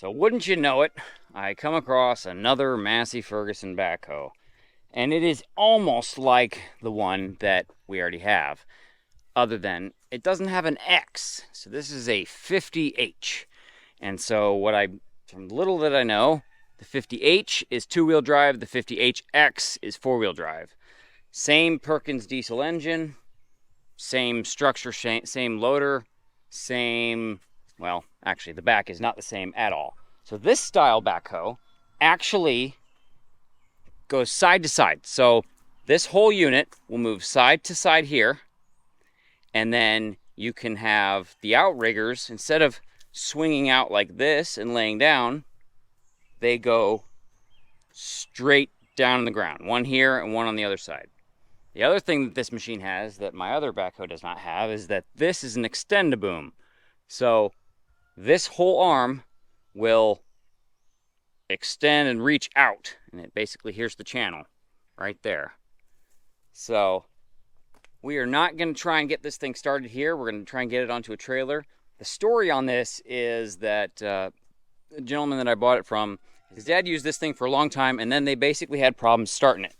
So wouldn't you know it, I come across another Massey Ferguson backhoe. And it is almost like the one that we already have, other than it doesn't have an X. So this is a 50H. And so from little that I know, the 50H is two-wheel drive, the 50HX is four-wheel drive. Same Perkins diesel engine, same structure, same loader, well, actually the back is not the same at all. So this style backhoe actually goes side to side. So this whole unit will move side to side here, and then you can have the outriggers, instead of swinging out like this and laying down, they go straight down on the ground, one here and one on the other side. The other thing that this machine has that my other backhoe does not have is that this is an extend-a-boom. So this whole arm will extend and reach out, and it basically, here's the channel right there. So we are not going to try and get this thing started here. We're going to try and get it onto a trailer. The story on this is that the gentleman that I bought it from, his dad used this thing for a long time, and then they basically had problems starting it.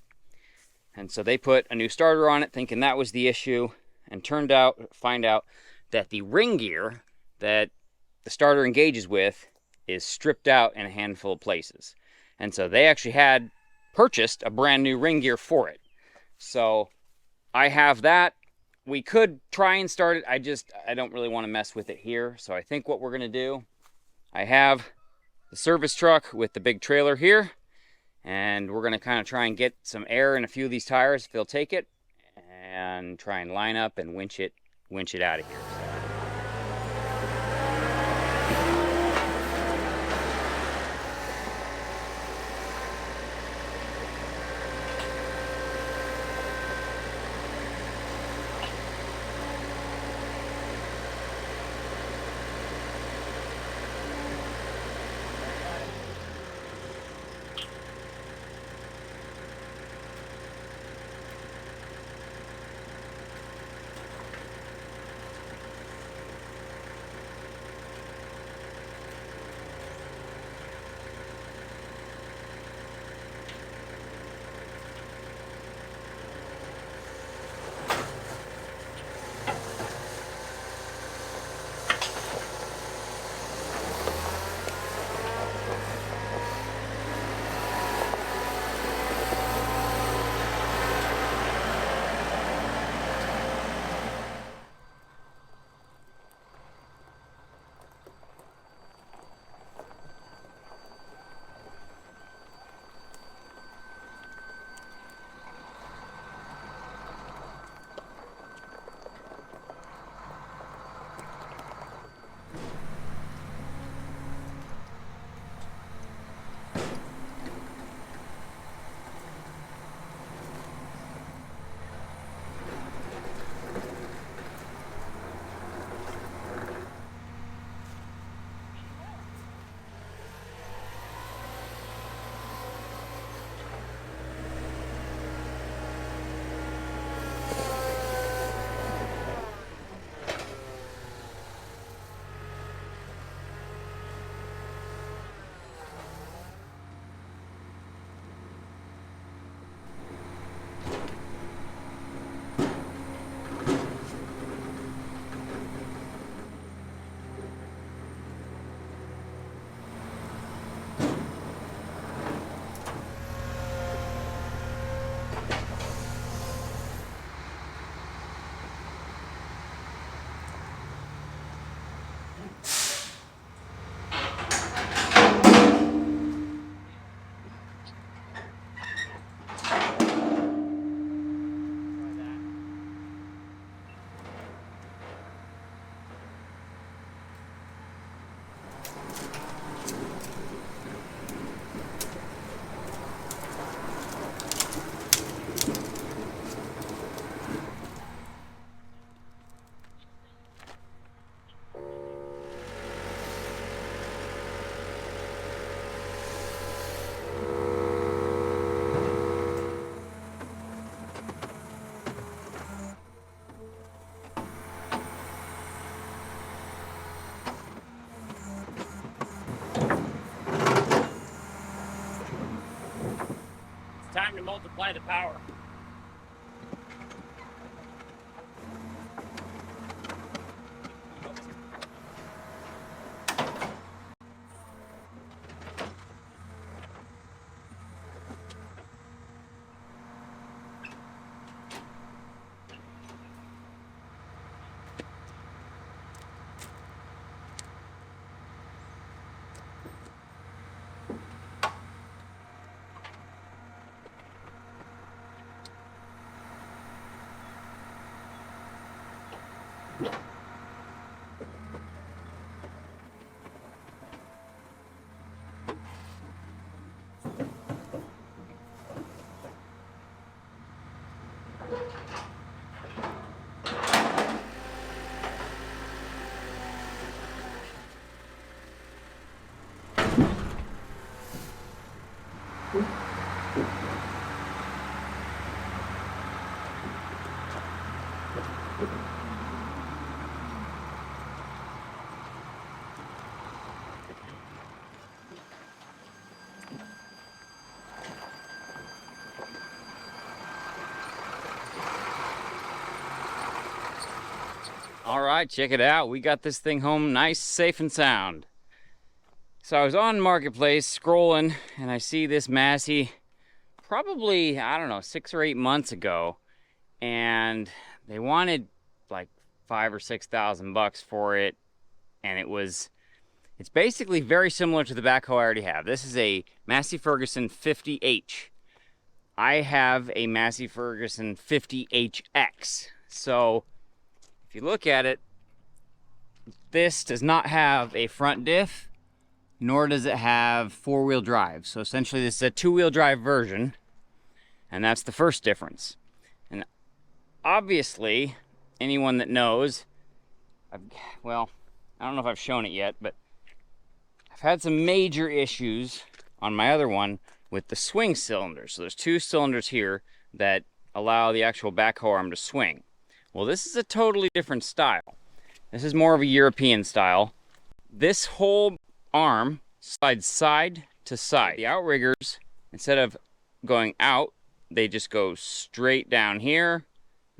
And so they put a new starter on it thinking that was the issue, and find out that the ring gear that the starter engages with is stripped out in a handful of places. And so they actually had purchased a brand new ring gear for it. So I have that. We could try and start it. I don't really want to mess with it here. So I think what we're going to do, I have the service truck with the big trailer here, and we're going to kind of try and get some air in a few of these tires if they'll take it, and try and line up and winch it out of here. multiply the power. All right, check it out. We got this thing home nice, safe, and sound. So I was on Marketplace scrolling, and I see this Massey probably, I don't know, 6 or 8 months ago, and they wanted like $5,000 or $6,000 for it, and it's basically very similar to the backhoe I already have. This is a Massey Ferguson 50H. I have a Massey Ferguson 50HX. So if you look at it, this does not have a front diff, nor does it have four-wheel drive. So essentially this is a two-wheel drive version, and that's the first difference. And obviously, anyone that knows, well, I don't know if I've shown it yet, but I've had some major issues on my other one with the swing cylinders. So there's 2 cylinders here that allow the actual backhoe arm to swing. Well, this is a totally different style. This is more of a European style. This whole arm slides side to side. The outriggers, instead of going out, they just go straight down here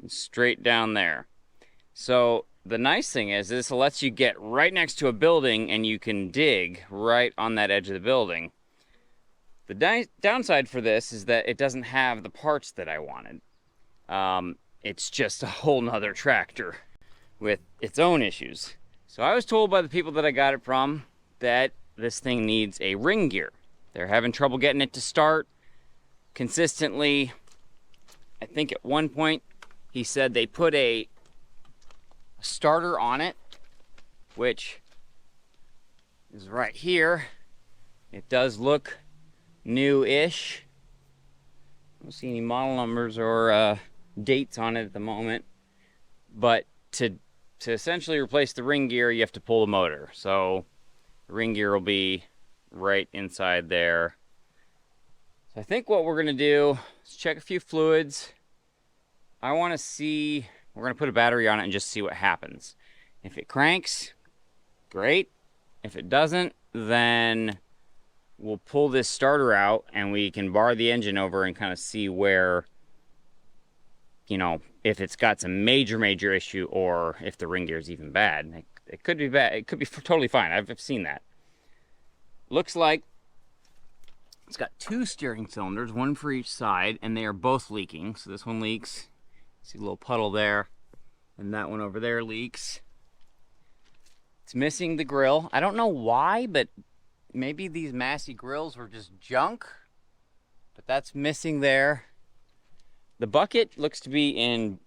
and straight down there. So the nice thing is this lets you get right next to a building and you can dig right on that edge of the building. The downside for this is that it doesn't have the parts that I wanted. It's just a whole nother tractor with its own issues. So I was told by the people that I got it from that this thing needs a ring gear. They're having trouble getting it to start consistently. I think at one point he said they put a starter on it, which is right here. It does look new-ish. I don't see any model numbers or dates on it at the moment, but to essentially replace the ring gear, you have to pull the motor. So the ring gear will be right inside there. So I think what we're gonna do is check a few fluids. I want to see, we're gonna put a battery on it and just see what happens. If it cranks, great. If it doesn't, then we'll pull this starter out and we can bar the engine over and kind of see where, you know, if it's got some major issue or if the ring gear is even bad. It could be bad. It could be totally fine. I've seen that. Looks like it's got 2 steering cylinders, 1 for each side, and they are both leaking. So this one leaks. See a little puddle there, and that one over there leaks. It's missing the grill. I don't know why, but maybe these Massey grills were just junk, but that's missing there. The bucket looks to be in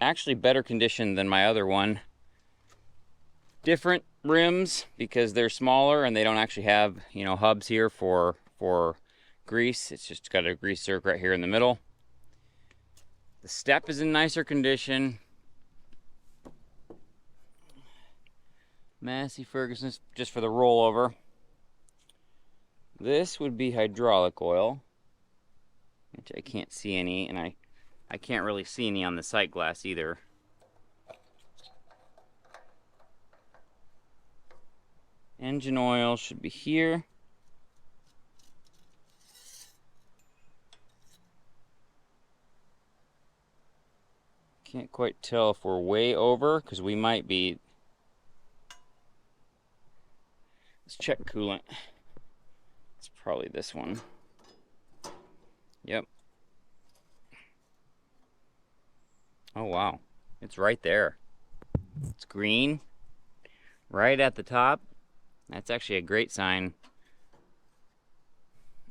actually better condition than my other one. Different rims because they're smaller and they don't actually have, you know, hubs here for grease. It's just got a grease zerk right here in the middle. The step is in nicer condition. Massey Ferguson, just for the rollover. This would be hydraulic oil, which I can't see any, and I can't really see any on the sight glass either. Engine oil should be here. Can't quite tell if we're way over, because we might be. Let's check coolant. It's probably this one. Yep. Oh wow, it's right there. It's green, right at the top. That's actually a great sign.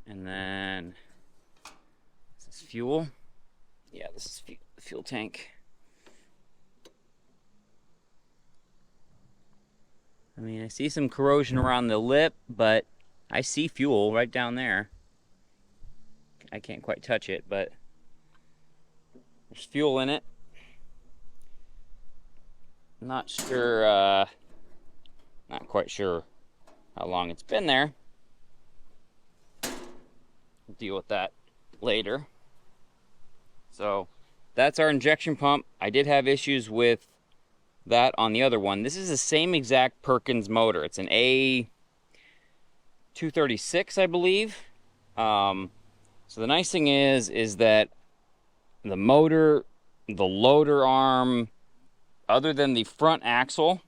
And then, is this fuel? Yeah, this is the fuel tank. I mean, I see some corrosion around the lip, but I see fuel right down there. I can't quite touch it, but there's fuel in it. Not sure, not quite sure how long it's been there. We'll deal with that later. So that's our injection pump. I did have issues with that on the other one. This is the same exact Perkins motor. It's an A236, I believe. So the nice thing is that the motor, the loader arm, other than the front axle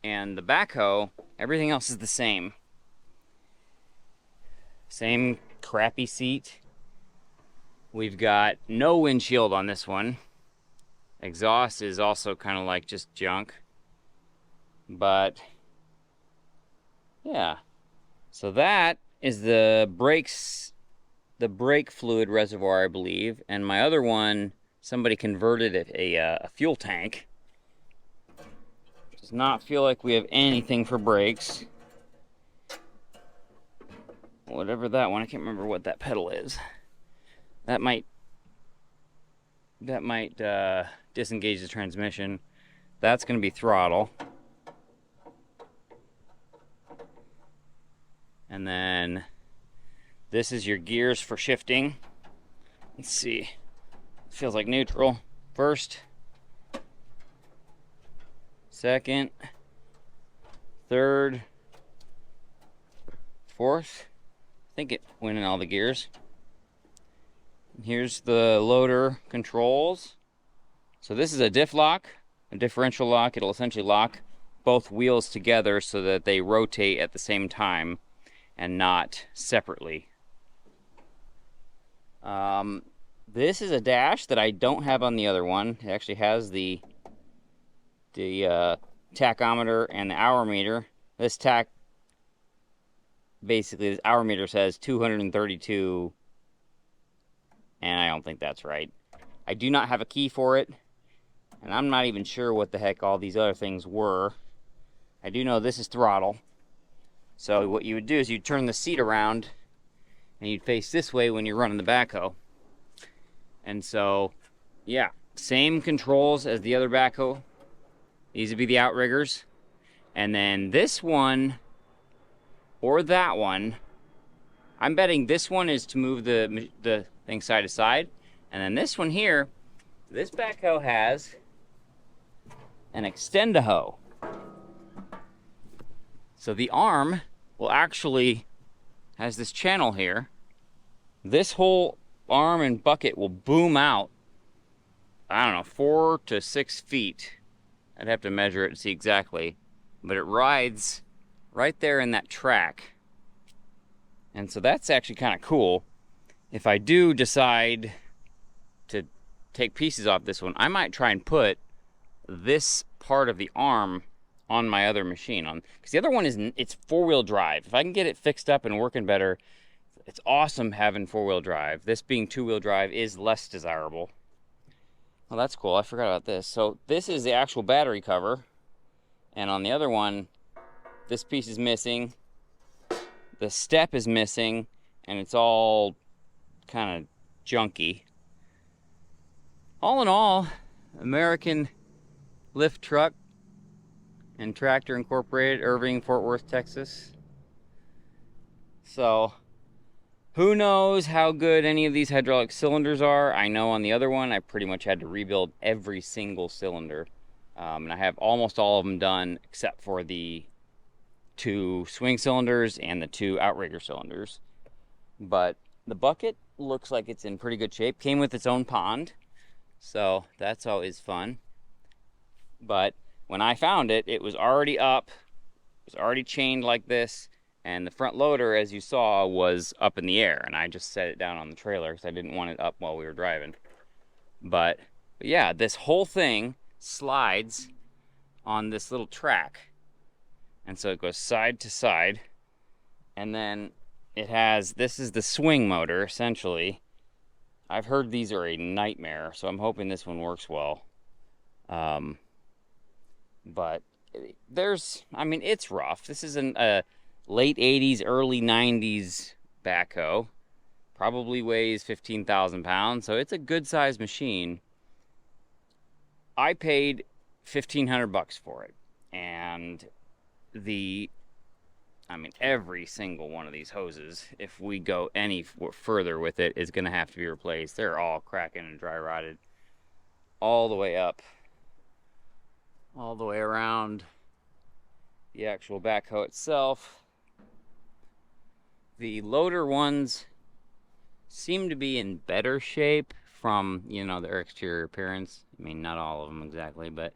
and the backhoe, everything else is the same. Same crappy seat. We've got no windshield on this one. Exhaust is also kind of like just junk. But yeah. So that is the brakes, the brake fluid reservoir, I believe. And my other one, somebody converted it a fuel tank. Does not feel like we have anything for brakes. Whatever that one, I can't remember what that pedal is. That might disengage the transmission. That's going to be throttle. And then this is your gears for shifting. Let's see. Feels like neutral. First, second, third, fourth. I think it went in all the gears. Here's the loader controls. So this is a diff lock, a differential lock. It'll essentially lock both wheels together so that they rotate at the same time and not separately. This is a dash that I don't have on the other one. It actually has the tachometer and the hour meter. This basically, this hour meter says 232, and I don't think that's right. I do not have a key for it, and I'm not even sure what the heck all these other things were. I do know this is throttle. So what you would do is you'd turn the seat around, and you'd face this way when you're running the backhoe. And so, yeah, same controls as the other backhoe. These would be the outriggers. And then this one, or that one, I'm betting this one is to move the thing side to side. And then this one here, this backhoe has an extend-a-hoe. So the arm will actually, has this channel here. This whole arm and bucket will boom out, I don't know, 4 to 6 feet. I'd have to measure it to see exactly. But it rides right there in that track. And so that's actually kind of cool. If I do decide to take pieces off this one, I might try and put this part of the arm on my other machine, because the other one it's 4-wheel drive. If I can get it fixed up and working better, it's awesome having 4-wheel drive. This being 2-wheel drive is less desirable. Well, that's cool. I forgot about this. So this is the actual battery cover, and on the other one, this piece is missing. The step is missing, and it's all kind of junky. All in all, American lift truck and tractor incorporated, Irving, Fort Worth, Texas. So who knows how good any of these hydraulic cylinders are. I know on the other one I pretty much had to rebuild every single cylinder, and I have almost all of them done except for the 2 swing cylinders and the 2 outrigger cylinders. But the bucket looks like it's in pretty good shape. Came with its own pond, So that's always fun. But when I found it, it was already up, it was already chained like this, and the front loader, as you saw, was up in the air, and I just set it down on the trailer because I didn't want it up while we were driving. But yeah, this whole thing slides on this little track, and so it goes side to side, and then it has, this is the swing motor essentially. I've heard these are a nightmare, so I'm hoping this one works well. But there's, I mean, it's rough. This is a late 80s, early 90s backhoe. Probably weighs 15,000 pounds, so it's a good sized machine. I paid $1,500 for it, and every single one of these hoses, if we go any further with it, is going to have to be replaced. They're all cracking and dry rotted all the way up, all the way around the actual backhoe itself. The loader ones seem to be in better shape from, you know, their exterior appearance. I mean, not all of them exactly, but,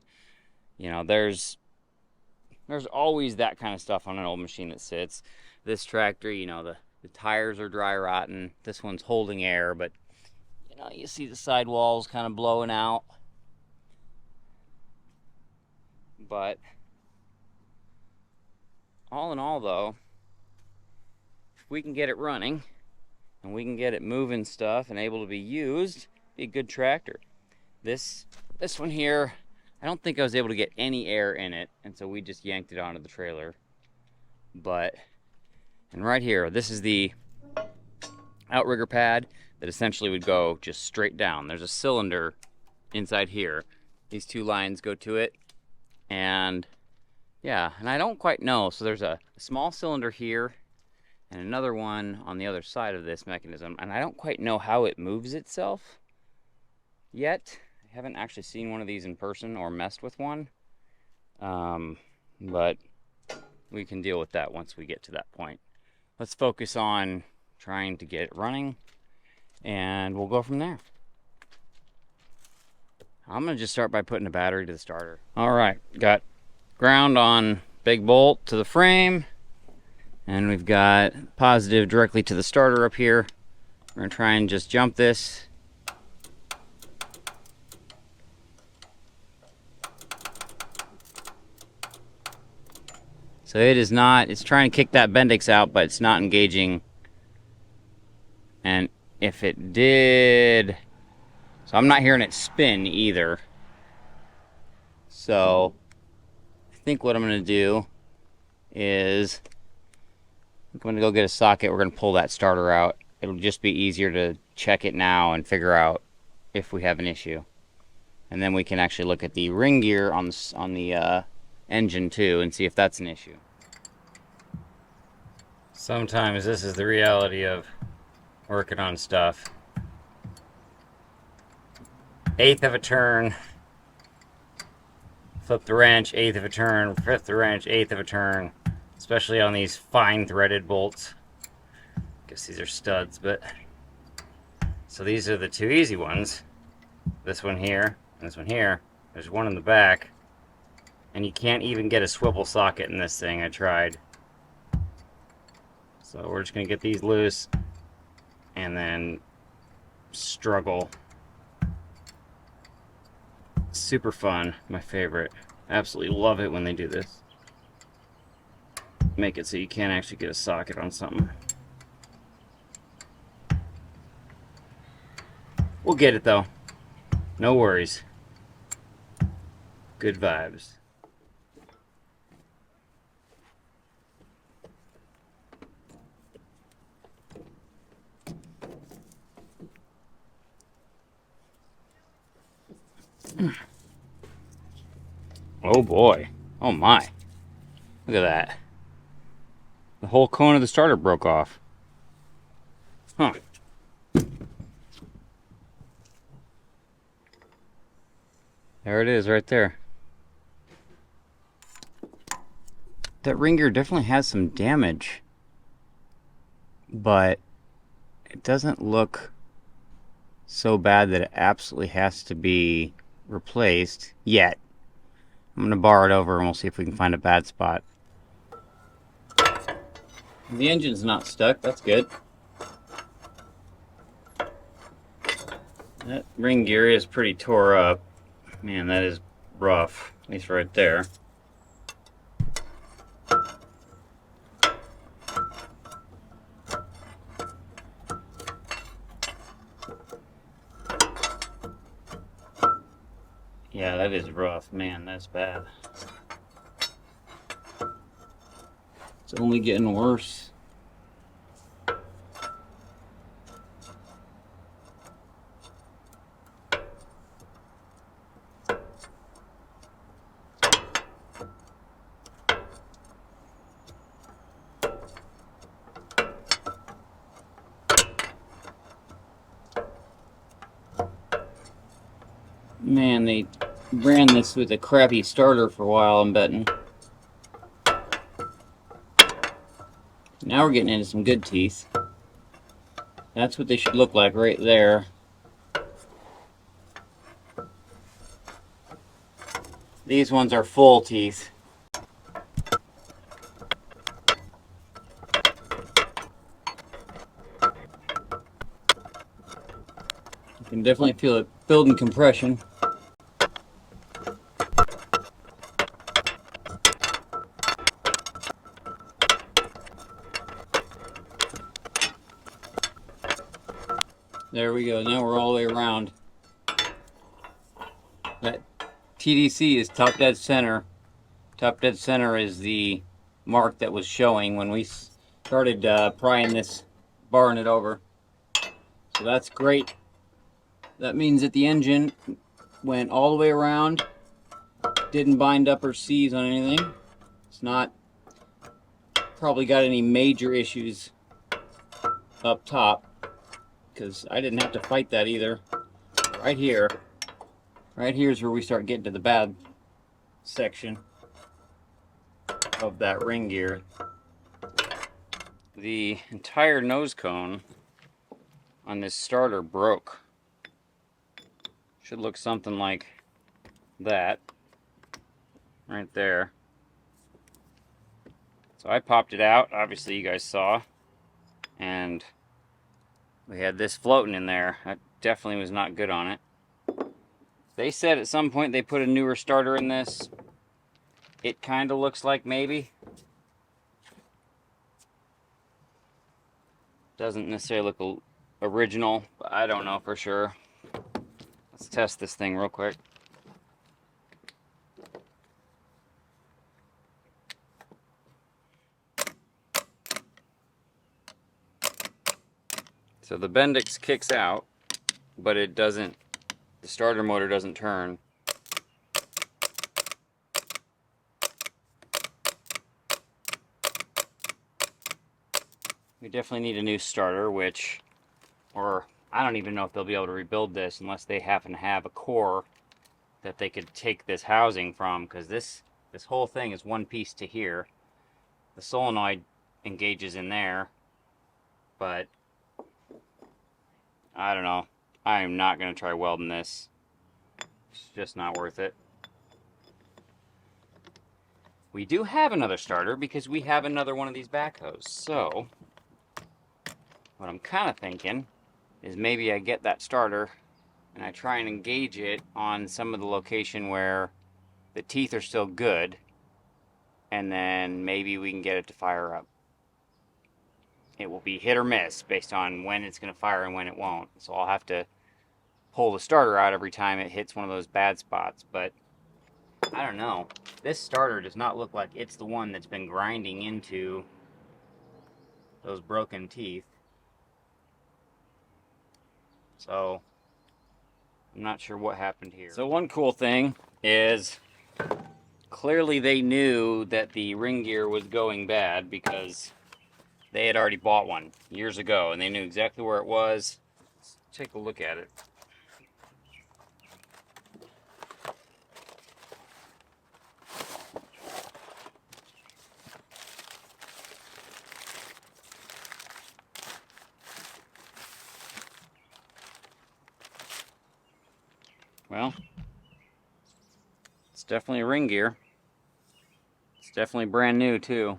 you know, there's always that kind of stuff on an old machine that sits. This tractor, you know, the tires are dry rotten. This one's holding air, but, you know, you see the sidewalls kind of blowing out. But all in all, though, if we can get it running and we can get it moving stuff and able to be used, be a good tractor. This one here, I don't think I was able to get any air in it, and so we just yanked it onto the trailer. And right here, this is the outrigger pad that essentially would go just straight down. There's a cylinder inside here. These two lines go to it, and yeah, and I don't quite know. So there's a small cylinder here and another one on the other side of this mechanism, and I don't quite know how it moves itself yet. I haven't actually seen one of these in person or messed with one, but we can deal with that once we get to that point. Let's focus on trying to get it running, and we'll go from there. I'm gonna just start by putting a battery to the starter. All right, got ground on big bolt to the frame, and we've got positive directly to the starter up here. We're gonna try and just jump this. So it is not, it's trying to kick that Bendix out, but it's not engaging. And if it did, so I'm not hearing it spin either. So I think what I'm gonna do is, I'm gonna go get a socket. We're gonna pull that starter out. It'll just be easier to check it now and figure out if we have an issue. And then we can actually look at the ring gear on the engine too and see if that's an issue. Sometimes this is the reality of working on stuff. 1/8 of a turn, flip the wrench, 1/8 of a turn, flip the wrench, 1/8 of a turn, especially on these fine threaded bolts. Guess these are studs, but so these are the two easy ones. This one here and this one here. There's one in the back, and you can't even get a swivel socket in this thing. I tried. So we're just gonna get these loose and then struggle. Super fun, my favorite. Absolutely love it when they do this. Make it so you can't actually get a socket on something. We'll get it though. No worries. Good vibes. Oh boy. Oh my. Look at that. The whole cone of the starter broke off. Huh. There it is right there. That ring gear definitely has some damage, but it doesn't look so bad that it absolutely has to be replaced yet. I'm going to bar it over and we'll see if we can find a bad spot. The engine's not stuck, that's good. That ring gear is pretty tore up. Man, that is rough, at least right there. Yeah, that is rough. Man, that's bad. It's only getting worse. Man, they ran this with a crappy starter for a while, I'm betting. Now we're getting into some good teeth. That's what they should look like right there. These ones are full teeth. You can definitely feel it building compression. There we go. Now we're all the way around. That TDC is top dead center. Top dead center is the mark that was showing when we started prying this, barring it over. So that's great. That means that the engine went all the way around, didn't bind up or seize on anything. It's not probably got any major issues up top, because I didn't have to fight that either. Right here is where we start getting to the bad section of that ring gear. The entire nose cone on this starter broke. Should look something like that right there. So I popped it out, obviously you guys saw, and we had this floating in there. That definitely was not good on it. They said at some point they put a newer starter in this. It kind of looks like maybe. Doesn't necessarily look original, but I don't know for sure. Let's test this thing real quick. So the Bendix kicks out, but it doesn't, the starter motor doesn't turn. We definitely need a new starter, or I don't even know if they'll be able to rebuild this unless they happen to have a core that they could take this housing from, because this whole thing is one piece to here. The solenoid engages in there, but I don't know. I am not going to try welding this. It's just not worth it. We do have another starter because we have another one of these backhoes. So what I'm kind of thinking is maybe I get that starter and I try and engage it on some of the location where the teeth are still good, and then maybe we can get it to fire up. It will be hit or miss based on when it's going to fire and when it won't. So I'll have to pull the starter out every time it hits one of those bad spots. But I don't know. This starter does not look like it's the one that's been grinding into those broken teeth. So I'm not sure what happened here. So one cool thing is clearly they knew that the ring gear was going bad because they had already bought one years ago and they knew exactly where it was. Let's take a look at it. Well, it's definitely a ring gear. It's definitely brand new too.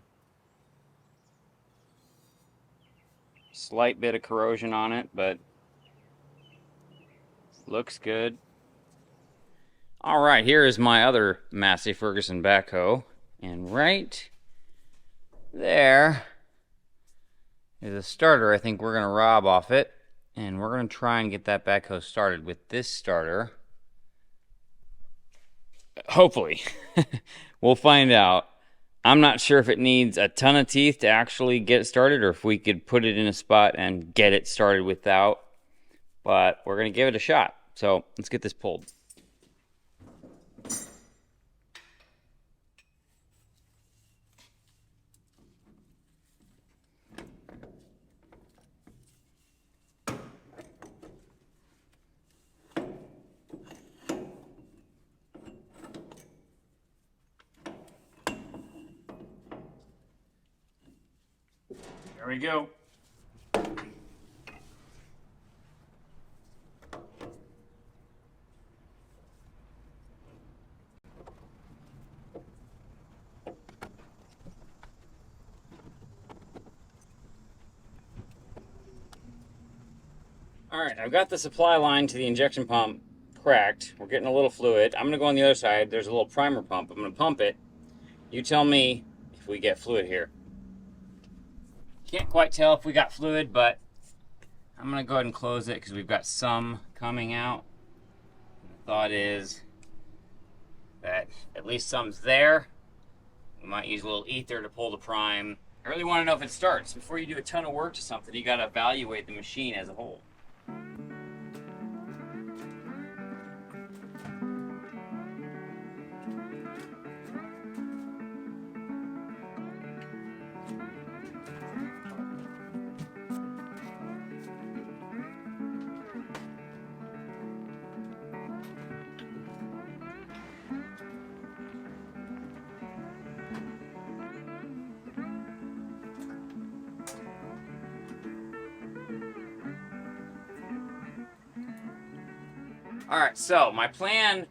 Slight bit of corrosion on it, but looks good. All right, here is my other Massey Ferguson backhoe, and right there is a starter I think we're gonna rob off it, and we're gonna try and get that backhoe started with this starter. Hopefully. We'll find out. I'm not sure if it needs a ton of teeth to actually get it started, or if we could put it in a spot and get it started without, but we're gonna give it a shot. So let's get this pulled. There we go. All right, I've got the supply line to the injection pump cracked. We're getting a little fluid. I'm gonna go on the other side. There's a little primer pump. I'm gonna pump it. You tell me if we get fluid here. Can't quite tell if we got fluid, but I'm gonna go ahead and close it because we've got some coming out. The thought is that at least some's there. We might use a little ether to pull the prime. I really want to know if it starts. Before you do a ton of work to something, you gotta evaluate the machine as a whole. All right, so my plan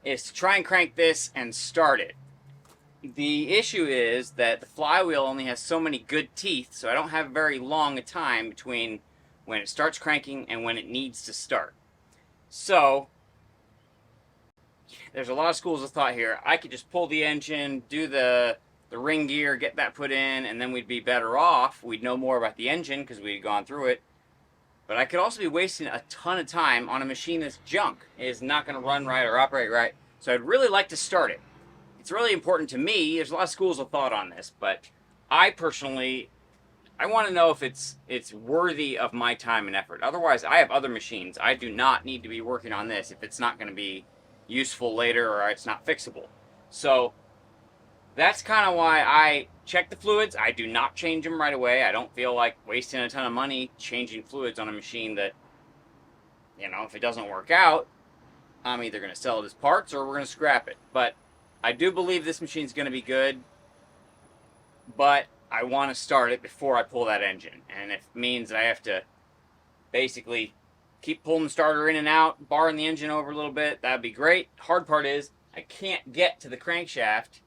is to try and crank this and start it. The issue is that the flywheel only has so many good teeth, so I don't have very long a time between when it starts cranking and when it needs to start. So there's a lot of schools of thought here. I could just pull the engine, do the ring gear, get that put in, and then we'd be better off. We'd know more about the engine because we'd gone through it. But I could also be wasting a ton of time on a machine that's junk. It is not going to run right or operate right. So I'd really like to start it. It's really important to me. There's a lot of schools of thought on this, but I personally, I want to know if it's worthy of my time and effort. Otherwise, I have other machines. I do not need to be working on this if it's not going to be useful later or it's not fixable. So that's kind of why I check the fluids. I do not change them right away. I don't feel like wasting a ton of money changing fluids on a machine that, you know, if it doesn't work out, I'm either going to sell it as parts or we're going to scrap it. But I do believe this machine's going to be good, but I want to start it before I pull that engine. And if it means that I have to basically keep pulling the starter in and out, barring the engine over a little bit, that'd be great. Hard part is I can't get to the crankshaft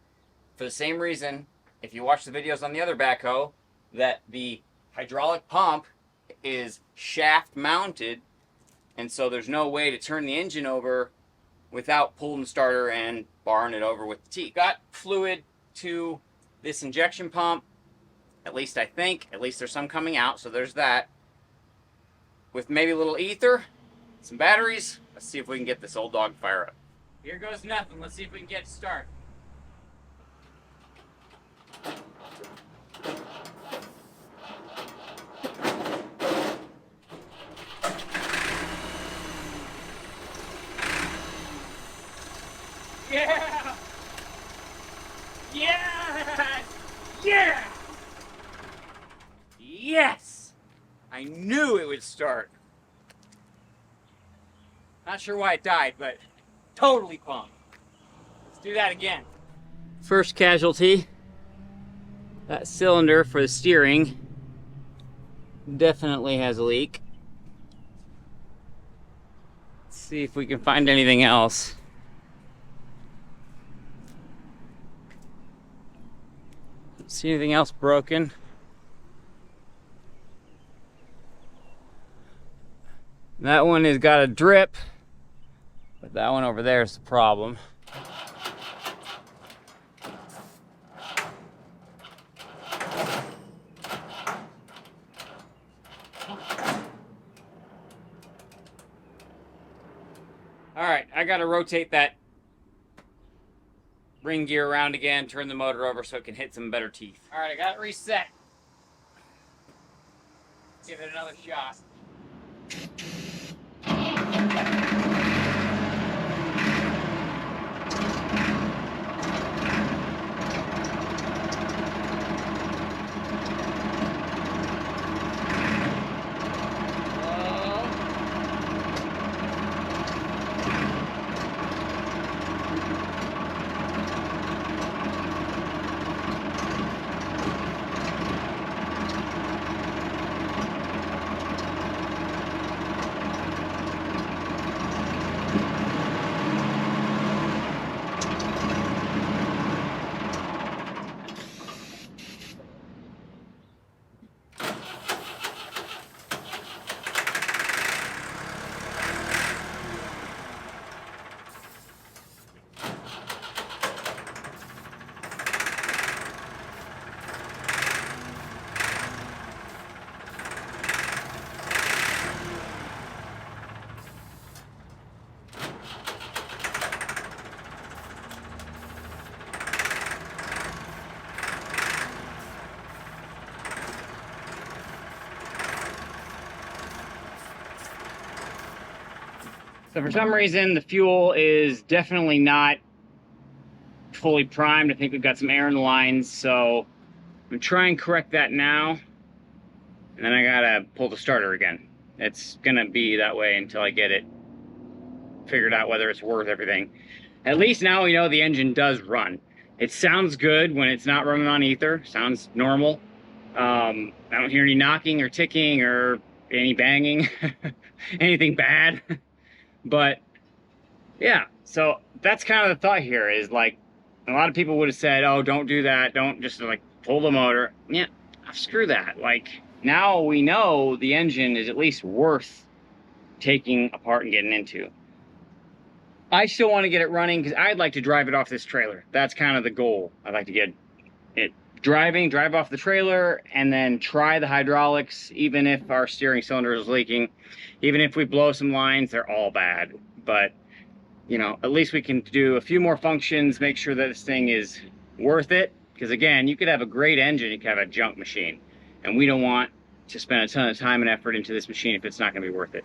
for the same reason, if you watch the videos on the other backhoe, that the hydraulic pump is shaft mounted, and so there's no way to turn the engine over without pulling the starter and barring it over with the teeth. Got fluid to this injection pump, at least I think. At least there's some coming out, so there's that. With maybe a little ether, some batteries, let's see if we can get this old dog fire up. Here goes nothing. Let's see if we can get it to start. Yeah! Yes! Yeah! Yes! I knew it would start. Not sure why it died, but totally pumped. Let's do that again. First casualty. That cylinder for the steering definitely has a leak. Let's see if we can find anything else. See anything else broken? That one has got a drip, but that one over there is the problem. All right, I gotta rotate that ring gear around again, turn the motor over so it can hit some better teeth. All right, I got it reset. Let's give it another shot. So for some reason, the fuel is definitely not fully primed. I think we've got some air in the lines, so I'm gonna try and correct that now. And then I gotta pull the starter again. It's gonna be that way until I get it figured out whether it's worth everything. At least now we know the engine does run. It sounds good when it's not running on ether. Sounds normal. I don't hear any knocking or ticking or any banging, anything bad. But yeah, so that's kind of the thought here is like, a lot of people would have said, oh, don't do that. Don't just like pull the motor. Yeah, screw that. Like now we know the engine is at least worth taking apart and getting into. I still want to get it running because I'd like to drive it off this trailer. That's kind of the goal. I'd like to get it drive off the trailer and then try the hydraulics, even if our steering cylinder is leaking. Even if we blow some lines, they're all bad. But, you know, at least we can do a few more functions, make sure that this thing is worth it. Because again, you could have a great engine, you could have a junk machine. And we don't want to spend a ton of time and effort into this machine if it's not going to be worth it.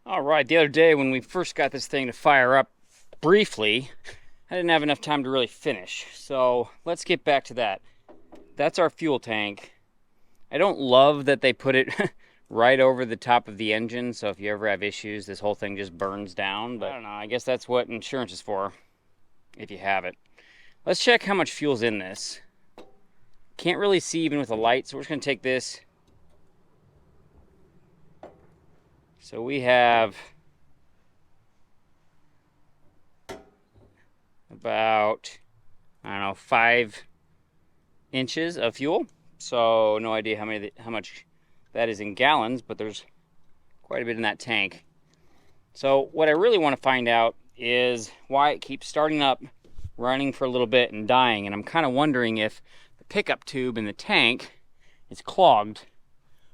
All right, the other day when we first got this thing to fire up briefly, I didn't have enough time to really finish. So let's get back to that. That's our fuel tank. I don't love that they put it right over the top of the engine, so if you ever have issues, this whole thing just burns down. But I don't know, I guess that's what insurance is for, if you have it. Let's check how much fuel's in this. Can't really see even with a light, so we're just gonna take this. So we have about, I don't know, 5 inches of fuel. So no idea how much that is in gallons, but there's quite a bit in that tank. So what I really want to find out is why it keeps starting up, running for a little bit and dying. And I'm kind of wondering if the pickup tube in the tank is clogged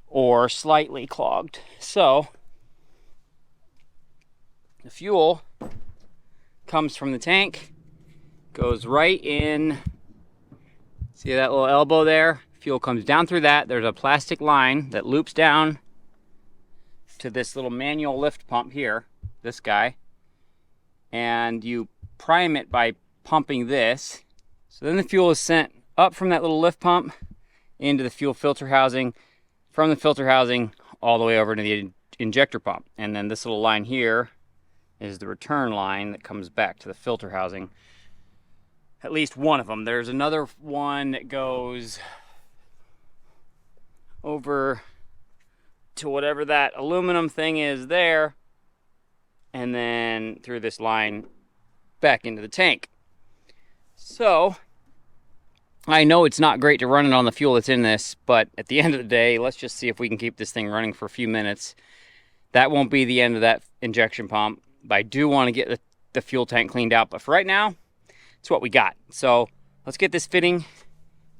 or slightly clogged. So the fuel comes from the tank, goes right in. See that little elbow there? Fuel comes down through that. There's a plastic line that loops down to this little manual lift pump here, this guy. And you prime it by pumping this. So then the fuel is sent up from that little lift pump into the fuel filter housing, from the filter housing all the way over to the injector pump. And then this little line here is the return line that comes back to the filter housing. At least one of them. There's another one that goes over to whatever that aluminum thing is there, and then through this line back into the tank. So I know it's not great to run it on the fuel that's in this, but at the end of the day, let's just see if we can keep this thing running for a few minutes. That won't be the end of that injection pump, but I do want to get the fuel tank cleaned out. But for right now, it's what we got. So let's get this fitting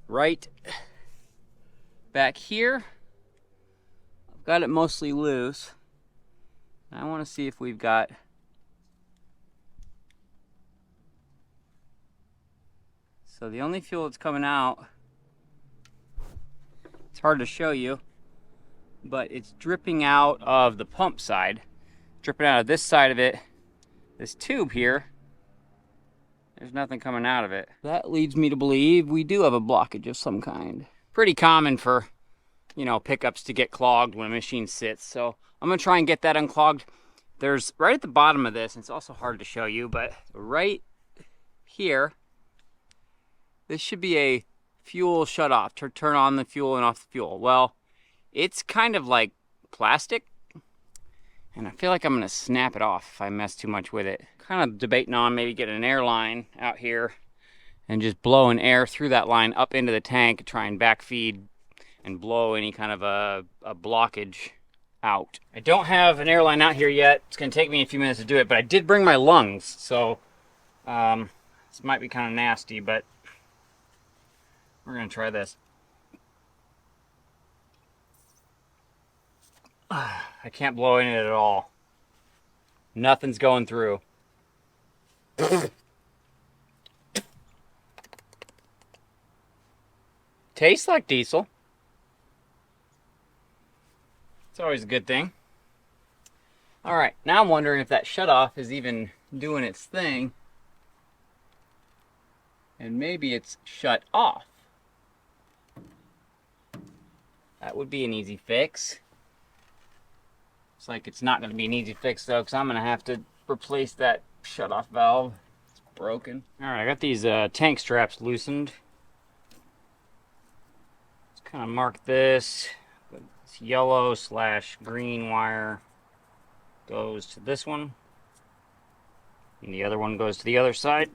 right back here. I've got it mostly loose. I want to see if we've got so the only fuel that's coming out, it's hard to show you, but it's dripping out of the pump side, dripping out of this side of it. This tube here, there's nothing coming out of it. That leads me to believe we do have a blockage of some kind. Pretty common for, you know, pickups to get clogged when a machine sits. So I'm gonna try and get that unclogged. There's right at the bottom of this, and it's also hard to show you, but right here, this should be a fuel shut off to turn on the fuel and off the fuel. Well, it's kind of like plastic, and I feel like I'm gonna snap it off if I mess too much with it. Kind of debating on maybe getting an air line out here and just blowing air through that line up into the tank, try and backfeed and blow any kind of a blockage out. I don't have an air line out here yet. It's gonna take me a few minutes to do it, but I did bring my lungs, so this might be kind of nasty, but we're gonna try this. I can't blow in it at all. Nothing's going through. Tastes like diesel. It's always a good thing. All right, now I'm wondering if that shutoff is even doing its thing. And maybe it's shut off. That would be an easy fix. Looks like it's not going to be an easy fix though, because I'm going to have to replace that shutoff valve. It's broken. All right, I got these tank straps loosened. Let's kind of mark this. This yellow / green wire goes to this one, and the other one goes to the other side.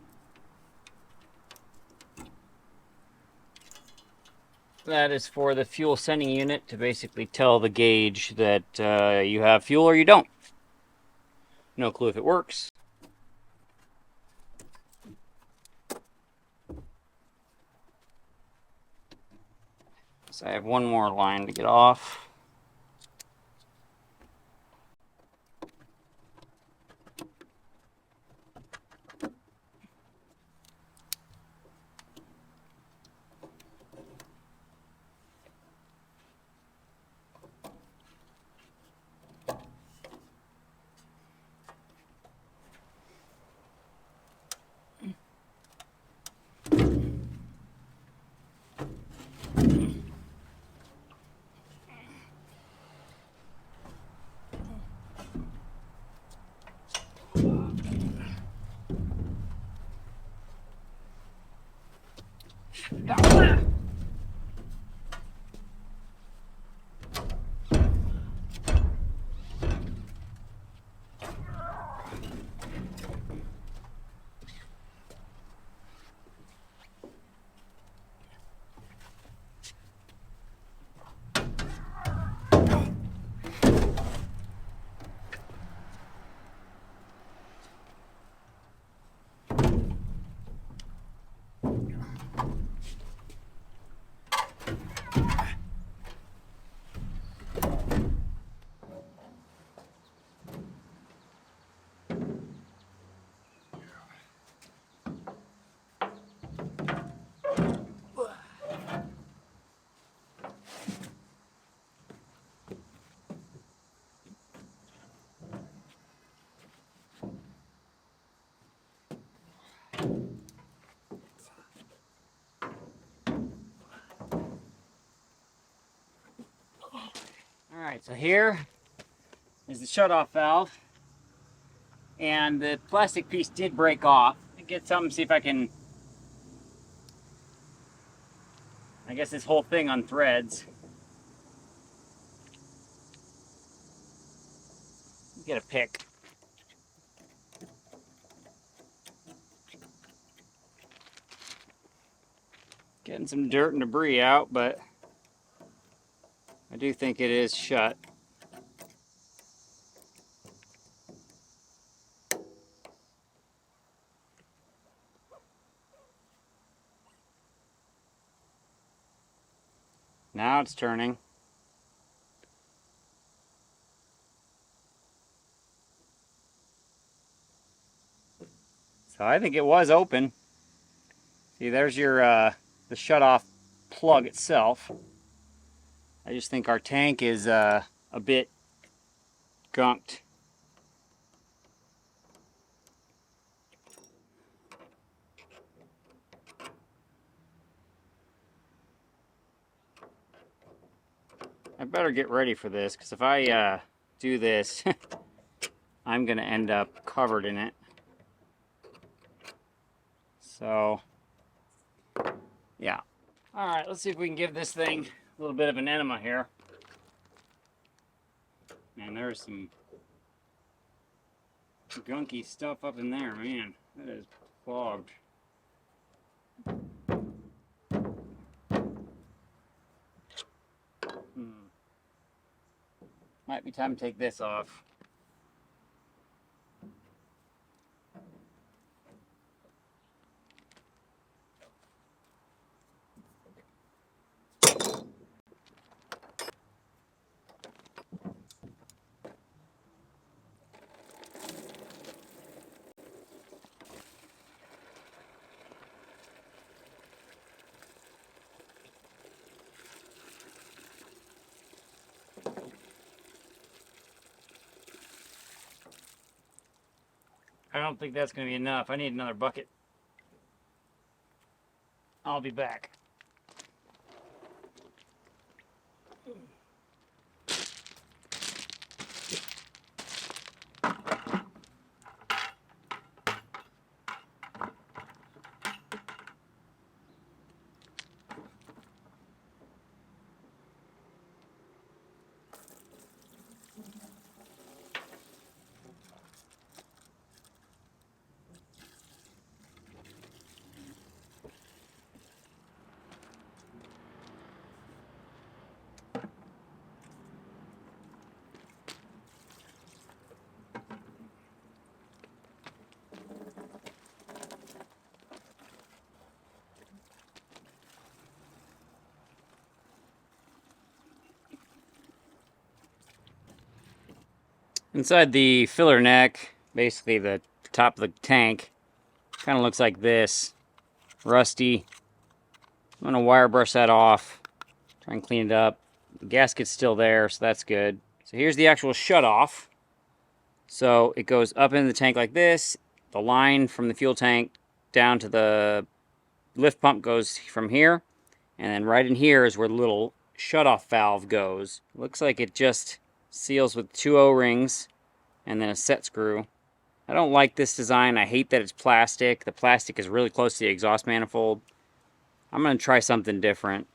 That is for the fuel sending unit to basically tell the gauge that you have fuel or you don't. No clue if it works. So I have one more line to get off. All right, so here is the shutoff valve. And the plastic piece did break off. Get something, see if I can, I guess this whole thing on threads. Get a pick. Getting some dirt and debris out, but I do think it is shut. Now it's turning. So I think it was open. See, there's your the shutoff plug itself. I just think our tank is a bit gunked. I better get ready for this, because if I do this, I'm going to end up covered in it. So, yeah. All right, let's see if we can give this thing a little bit of an enema here. Man, there's some gunky stuff up in there, man. That is clogged. Might be time to take this off. I don't think that's going to be enough. I need another bucket. I'll be back. Inside the filler neck, basically the top of the tank, kind of looks like this. Rusty. I'm going to wire brush that off. Try and clean it up. The gasket's still there, so that's good. So here's the actual shutoff. So it goes up into the tank like this. The line from the fuel tank down to the lift pump goes from here. And then right in here is where the little shutoff valve goes. Looks like it just seals with 2 O-rings and then a set screw. I don't like this design. I hate that it's plastic. The plastic is really close to the exhaust manifold. I'm going to try something different.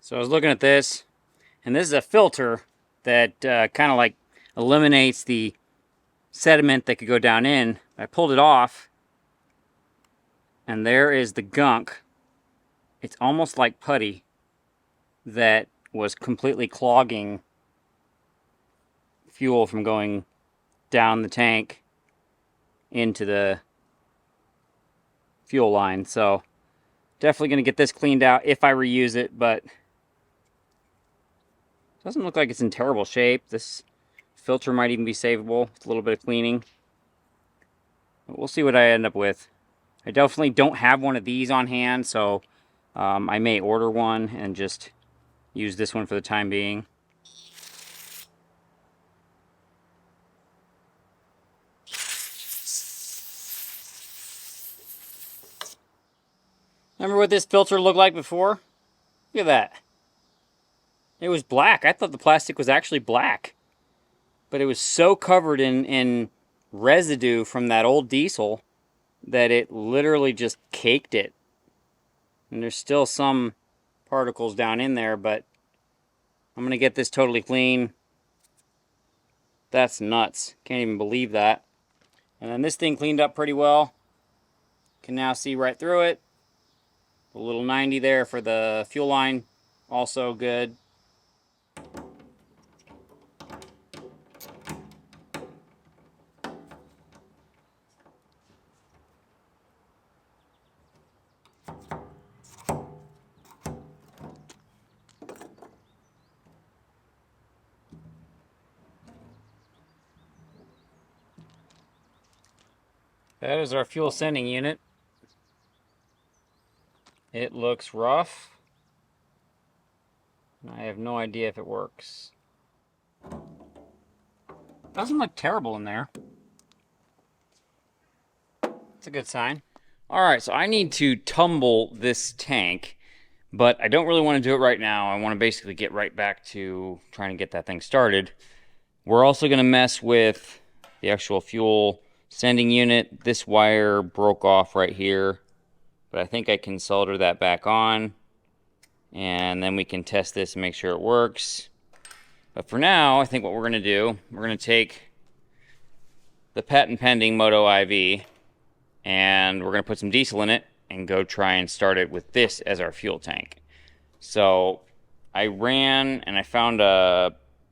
So I was looking at this, and this is a filter that kind of like eliminates the sediment that could go down in. I pulled it off, and there is the gunk. It's almost like putty that was completely clogging fuel from going down the tank into the fuel line. So definitely going to get this cleaned out if I reuse it, but doesn't look like it's in terrible shape. This Filter might even be savable with a little bit of cleaning. But we'll see what I end up with. I definitely don't have one of these on hand, so I may order one and just use this one for the time being. Remember what this filter looked like before? Look at that. It was black. I thought the plastic was actually black. But it was so covered in residue from that old diesel that it literally just caked it. And there's still some particles down in there, but I'm going to get this totally clean. That's nuts. Can't even believe that. And then this thing cleaned up pretty well. Can now see right through it. The little 90 there for the fuel line, also good. That is our fuel sending unit. It looks rough. I have no idea if it works. Doesn't look terrible in there. It's a good sign. Alright, so I need to tumble this tank, but I don't really want to do it right now. I want to basically get right back to trying to get that thing started. We're also going to mess with the actual fuel sending unit. This wire broke off right here, but I think I can solder that back on, and then we can test this and make sure it works. But for now, I think what we're going to do, we're going to take the patent pending Moto IV, and we're going to put some diesel in it and go try and start it with this as our fuel tank. So I ran and I found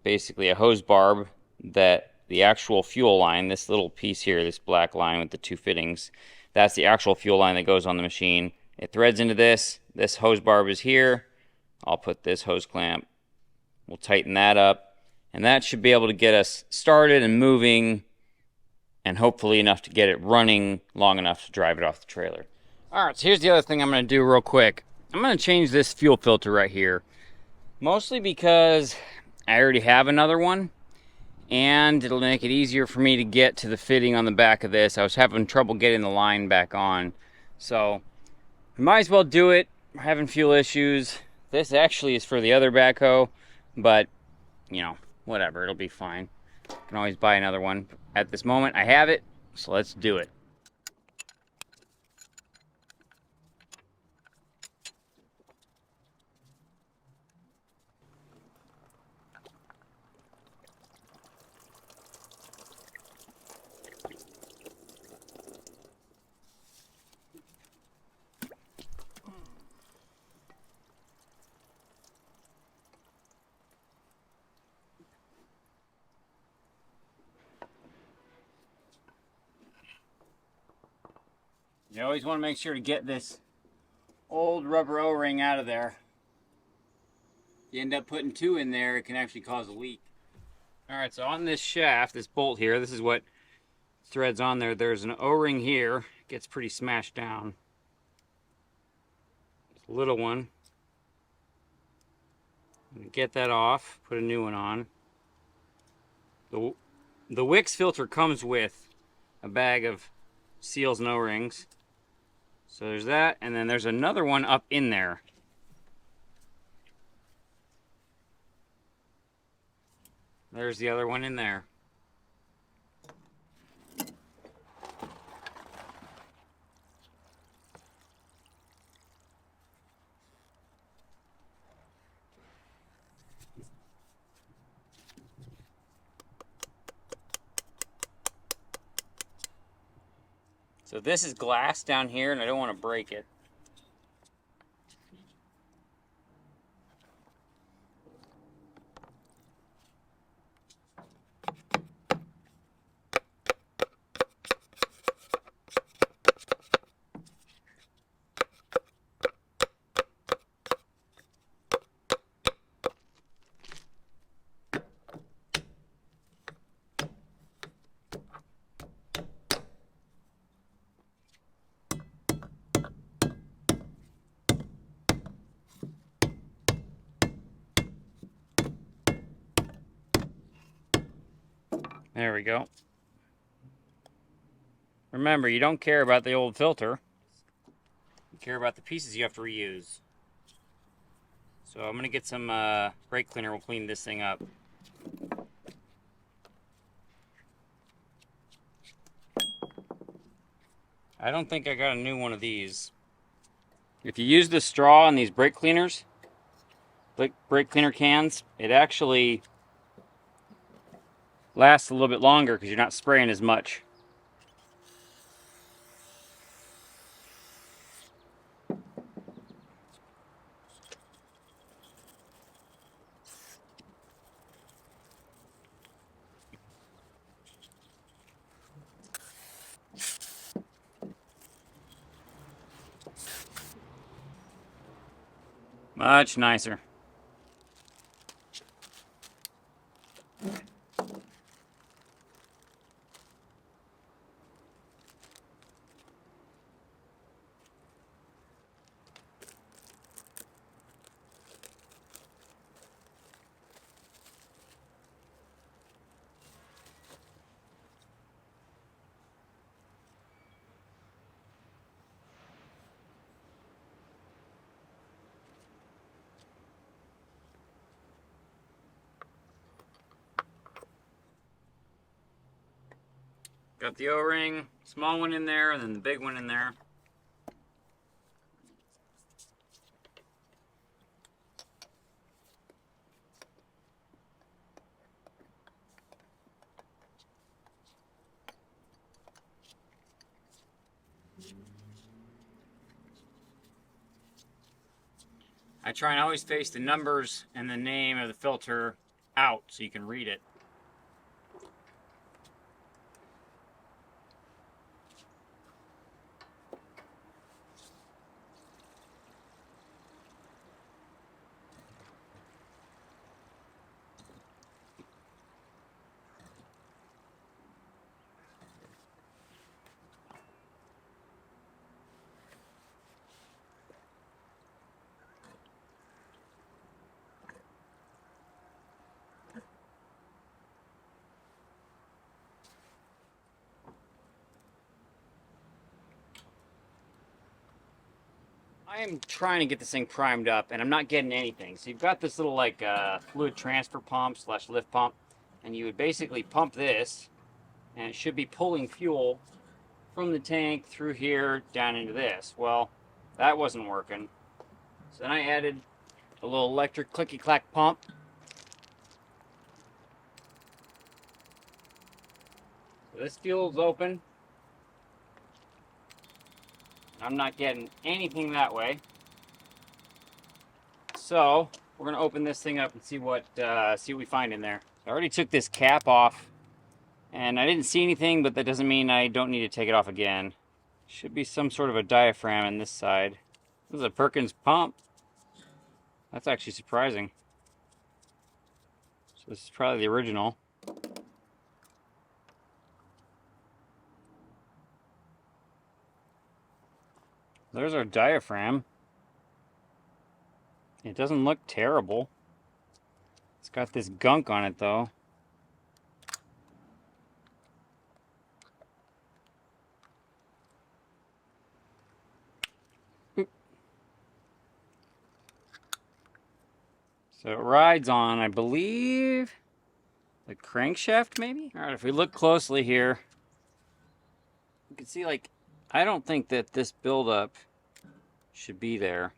basically a hose barb that the actual fuel line, this little piece here, this black line with the two fittings, that's the actual fuel line that goes on the machine. It threads into this. This hose barb is here. I'll put this hose clamp. We'll tighten that up, and that should be able to get us started and moving, and hopefully enough to get it running long enough to drive it off the trailer. Alright, so here's the other thing I'm going to do real quick. I'm going to change this fuel filter right here. Mostly because I already have another one, and it'll make it easier for me to get to the fitting on the back of this. I was having trouble getting the line back on. So, we might as well do it. We're having fuel issues. This actually is for the other backhoe, but, you know, whatever, it'll be fine. I can always buy another one. At this moment, I have it, so let's do it. You always want to make sure to get this old rubber O-ring out of there. If you end up putting two in there, it can actually cause a leak. Alright, so on this shaft, this bolt here, this is what threads on there. There's an O-ring here. It gets pretty smashed down. It's a little one. Get that off, put a new one on. The Wix filter comes with a bag of seals and O-rings. So there's that, and then there's another one up in there. There's the other one in there. So this is glass down here, and I don't want to break it. There we go. Remember, you don't care about the old filter. You care about the pieces you have to reuse. So I'm going to get some brake cleaner. We'll clean this thing up. I don't think I got a new one of these. If you use the straw in these brake cleaners, brake cleaner cans, it actually lasts a little bit longer because you're not spraying as much. Much nicer. Got the O-ring, small one in there, and then the big one in there. I try and always face the numbers and the name of the filter out so you can read it. I am trying to get this thing primed up, and I'm not getting anything. So you've got this little like fluid transfer pump / lift pump, and you would basically pump this, and it should be pulling fuel from the tank through here down into this. Well, that wasn't working. So then I added a little electric clicky-clack pump. So this fuel's open. I'm not getting anything that way. So we're gonna open this thing up and see what we find in there. I already took this cap off, and I didn't see anything, but that doesn't mean I don't need to take it off again. Should be some sort of a diaphragm on this side. This is a Perkins pump. That's actually surprising. So this is probably the original. There's our diaphragm. It doesn't look terrible. It's got this gunk on it though. So it rides on, I believe, the crankshaft maybe? All right, if we look closely here, you can see like, I don't think that this buildup should be there.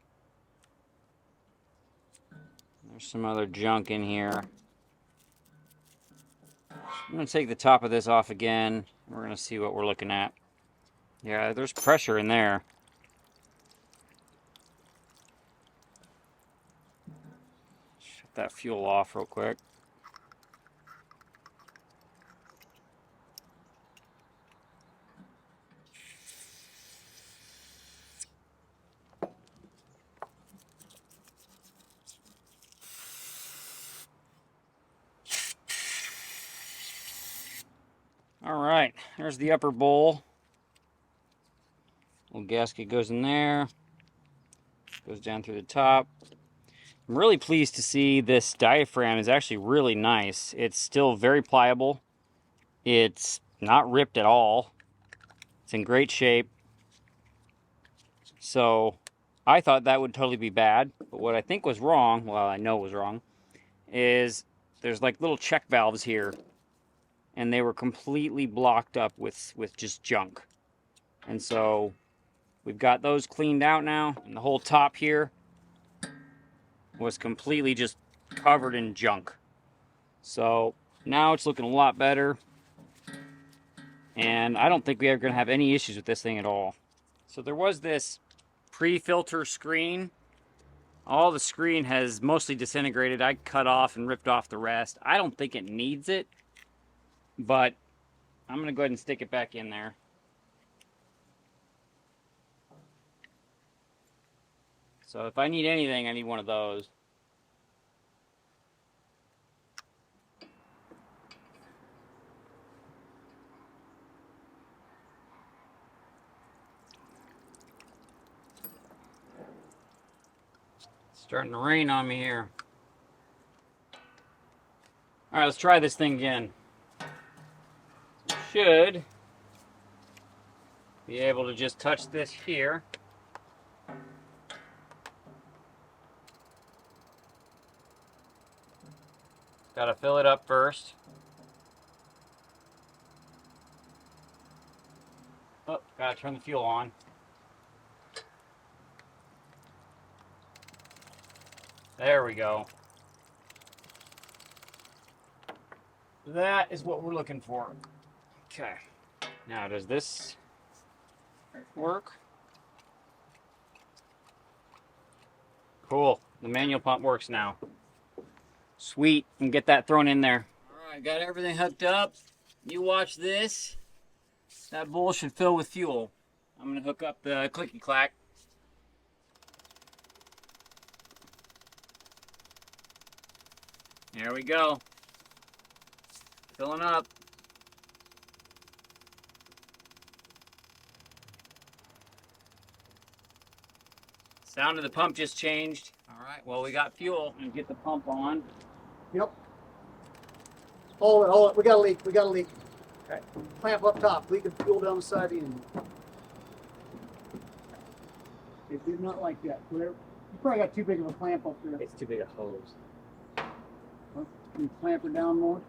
There's some other junk in here. I'm gonna take the top of this off again. We're gonna see what we're looking at. Yeah, there's pressure in there. Shut that fuel off real quick. All right, there's the upper bowl. Little gasket goes in there. Goes down through the top. I'm really pleased to see this diaphragm is actually really nice. It's still very pliable. It's not ripped at all. It's in great shape. So I thought that would totally be bad, but what I think was wrong, well, I know was wrong, is there's like little check valves here, and they were completely blocked up with just junk. And so we've got those cleaned out now, and the whole top here was completely just covered in junk. So now it's looking a lot better, and I don't think we are going to have any issues with this thing at all. So there was this pre-filter screen. All the screen has mostly disintegrated. I cut off and ripped off the rest. I don't think it needs it, but I'm going to go ahead and stick it back in there. So if I need anything, I need one of those. It's starting to rain on me here. All right, let's try this thing again. Should be able to just touch this here. Got to fill it up first. Oh, got to turn the fuel on. There we go. That is what we're looking for. Okay. Now, does this work? Cool. The manual pump works now. Sweet. We can get that thrown in there. All right, got everything hooked up. You watch this. That bowl should fill with fuel. I'm going to hook up the clicky clack. There we go. Filling up. Sound of the pump just changed. All right, well, we got fuel. I'm gonna get the pump on. Yep. Hold it. We got a leak. Okay. Clamp up top. Leaking fuel down the side of the engine. It did not like that. Clear. You probably got too big of a clamp up there. It's too big a hose. Huh? Can you clamp her down more?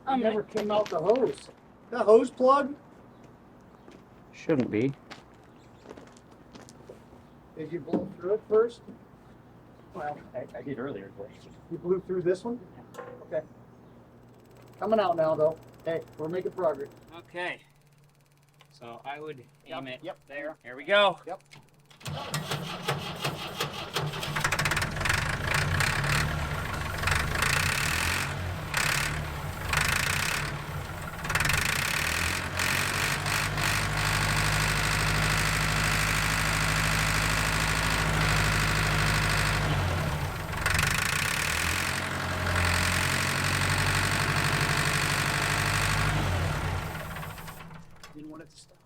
I never came out the hose. The hose plug? Shouldn't be. Did you blow through it first? Well, I did earlier. You blew through this one? Okay. Coming out now, though. Hey, we're making progress. Okay. So I would aim it Yep. there. Here we go. Yep. Didn't want it to stop.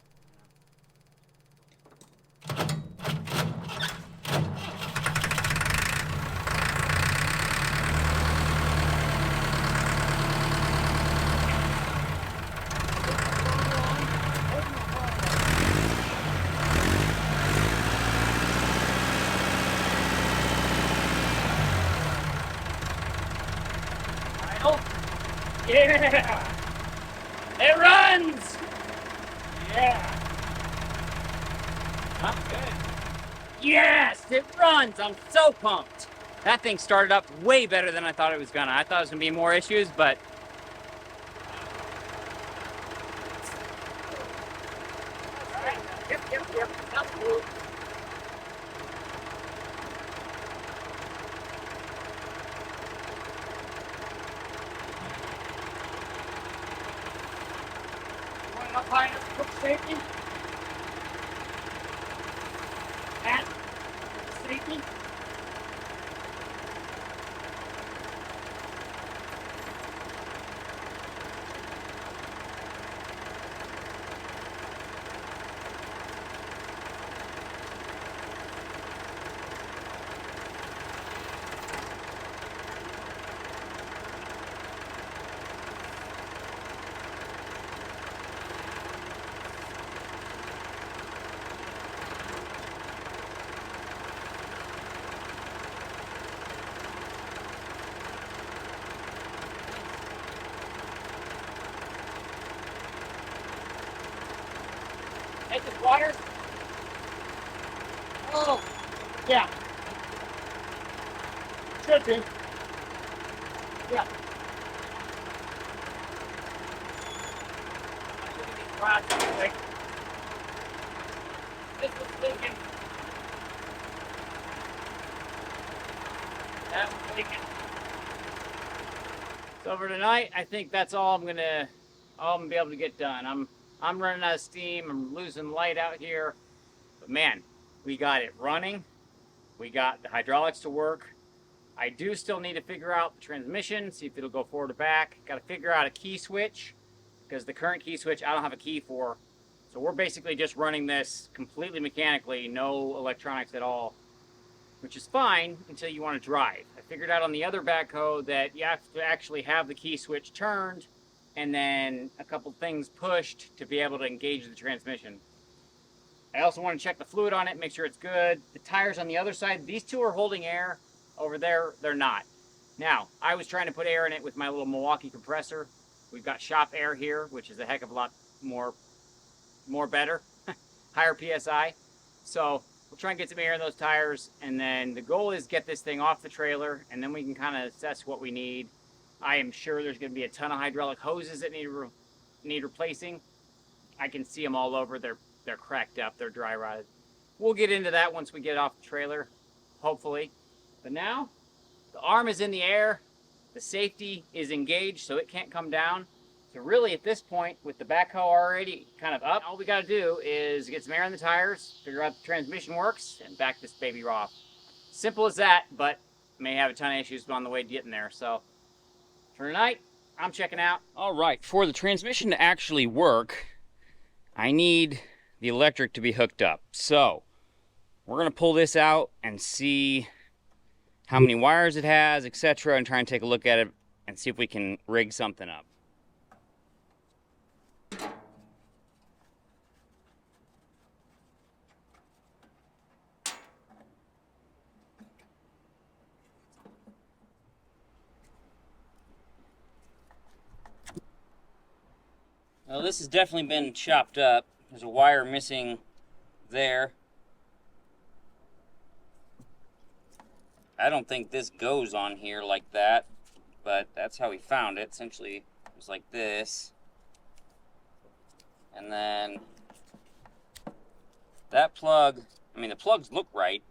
Yeah! It runs! Yeah! Huh? Good. Yes! It runs! I'm so pumped! That thing started up way better than I thought it was gonna. I thought it was gonna be more issues, but... Yep. Absolutely. Up high enough for safety. At safety. Yeah. Should be. Yeah. This was thinking. That was thinking. So for tonight, I think that's all I'm gonna be able to get done. I'm running out of steam. I'm losing light out here. But man, we got it running. We got the hydraulics to work. I do still need to figure out the transmission, see if it'll go forward or back. Got to figure out a key switch, because the current key switch I don't have a key for. So we're basically just running this completely mechanically, no electronics at all, which is fine until you want to drive. I figured out on the other backhoe that you have to actually have the key switch turned and then a couple things pushed to be able to engage the transmission. I also want to check the fluid on it, make sure it's good. The tires on the other side, these two are holding air. Over there, they're not. Now, I was trying to put air in it with my little Milwaukee compressor. We've got shop air here, which is a heck of a lot more better, higher PSI. So we'll try and get some air in those tires, and then the goal is get this thing off the trailer, and then we can kind of assess what we need. I am sure there's going to be a ton of hydraulic hoses that need replacing. I can see them all over. They're cracked up. They're dry rotted. We'll get into that once we get off the trailer, hopefully. But now, the arm is in the air. The safety is engaged, so it can't come down. So really, at this point, with the backhoe already kind of up, all we got to do is get some air in the tires, figure out the transmission works, and back this baby off. Simple as that, but may have a ton of issues on the way to getting there. So for tonight, I'm checking out. All right, for the transmission to actually work, I need the electric to be hooked up. So we're going to pull this out and see how many wires it has, etc., and try and take a look at it and see if we can rig something up. Well, this has definitely been chopped up. There's a wire missing there. I don't think this goes on here like that, but that's how we found it. Essentially, it was like this. And then that plug, I mean, the plugs look right.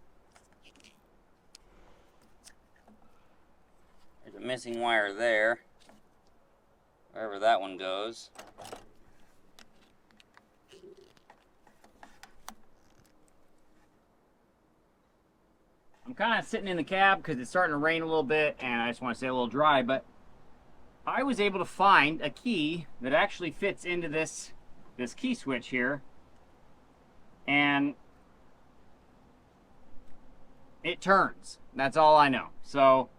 There's a missing wire there, wherever that one goes. I'm kind of sitting in the cab because it's starting to rain a little bit and I just want to stay a little dry, but I was able to find a key that actually fits into this key switch here, and it turns. That's all I know. So,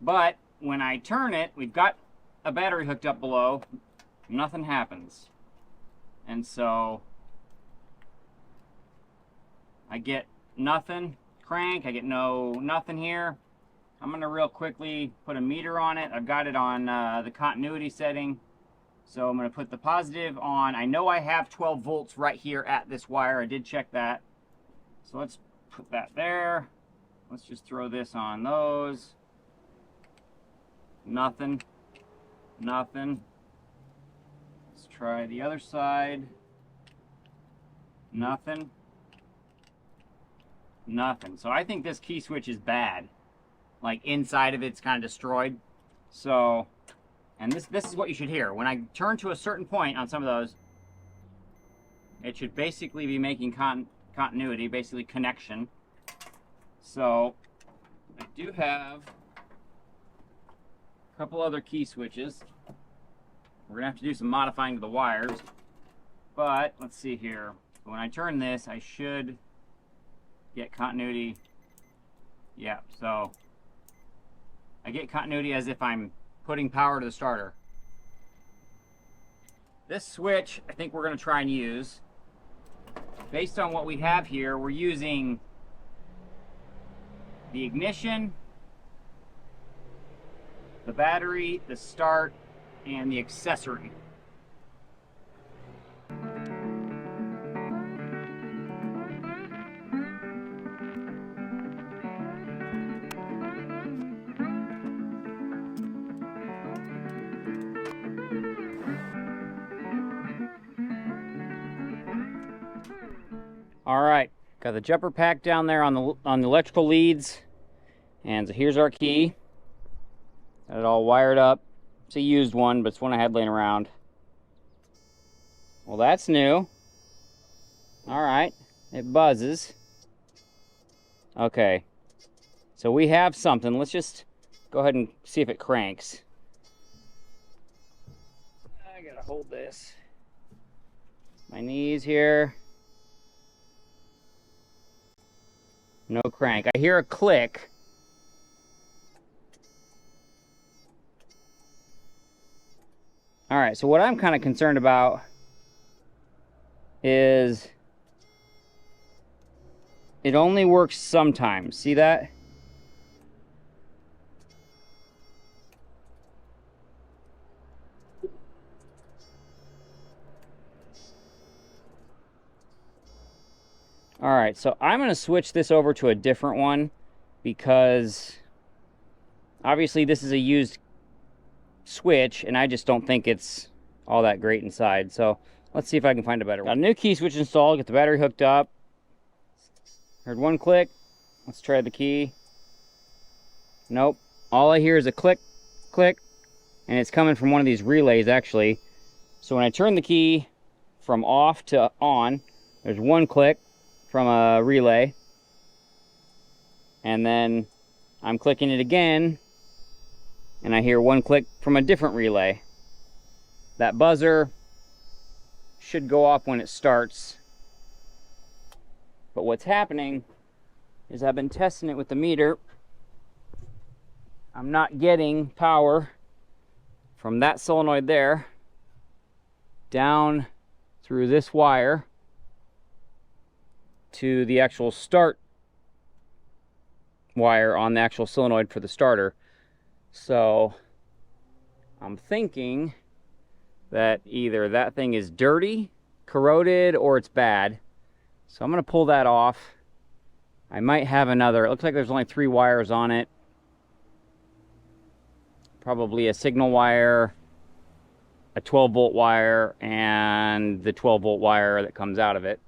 but when I turn it, we've got a battery hooked up below, nothing happens. And so I get nothing. Crank, I get nothing here. I'm gonna real quickly put a meter on it. I've got it on the continuity setting. So I'm gonna put the positive on. I know I have 12 volts right here at this wire. I did check that. So let's put that there. Let's just throw this on those. Nothing, nothing. Let's try the other side. Nothing. Nothing. So I think this key switch is bad. Like inside of it's kind of destroyed. So, and this is what you should hear. When I turn to a certain point on some of those, it should basically be making continuity, basically connection. So I do have a couple other key switches. We're gonna have to do some modifying to the wires. But let's see here. When I turn this, I should get continuity. Yeah, so I get continuity as if I'm putting power to the starter. This switch, I think we're going to try and use. Based on what we have here, we're using the ignition, the battery, the start, and the accessory. All right, got the jumper pack down there on the electrical leads, and so here's our key. Got it all wired up. It's a used one, but it's one I had laying around. Well, that's new. All right, it buzzes. Okay, so we have something. Let's just go ahead and see if it cranks. I gotta hold this. My knees here. No crank. I hear a click. All right, so what I'm kind of concerned about is it only works sometimes. See that? All right, so I'm going to switch this over to a different one because obviously this is a used switch and I just don't think it's all that great inside. So let's see if I can find a better one. Got a new key switch installed, get the battery hooked up. Heard one click. Let's try the key. Nope. All I hear is a click, click, and it's coming from one of these relays actually. So when I turn the key from off to on, there's one click from a relay, and then I'm clicking it again and I hear one click from a different relay. That buzzer should go off when it starts, but what's happening is I've been testing it with the meter. I'm not getting power from that solenoid there down through this wire to the actual start wire on the actual solenoid for the starter. So I'm thinking that either that thing is dirty, corroded, or it's bad. So I'm going to pull that off. I might have another. It looks like there's only 3 wires on it. Probably a signal wire, a 12-volt wire, and the 12-volt wire that comes out of it.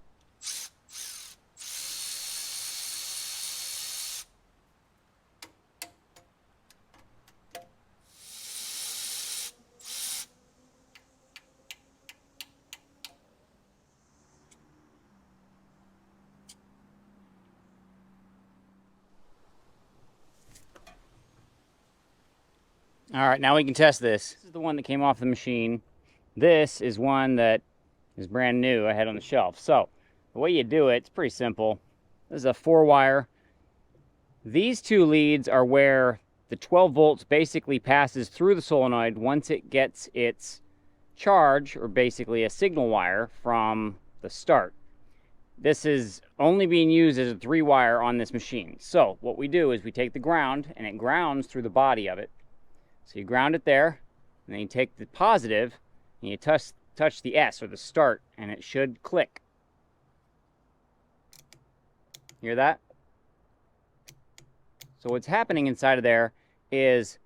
All right, now we can test this. This is the one that came off the machine. This is one that is brand new I had on the shelf. So the way you do it, it's pretty simple. This is a 4-wire. These 2 leads are where the 12 volts basically passes through the solenoid once it gets its charge, or basically a signal wire from the start. This is only being used as a 3-wire on this machine. So what we do is we take the ground, and it grounds through the body of it. So you ground it there, and then you take the positive, and you touch the S, or the start, and it should click. Hear that? So what's happening inside of there is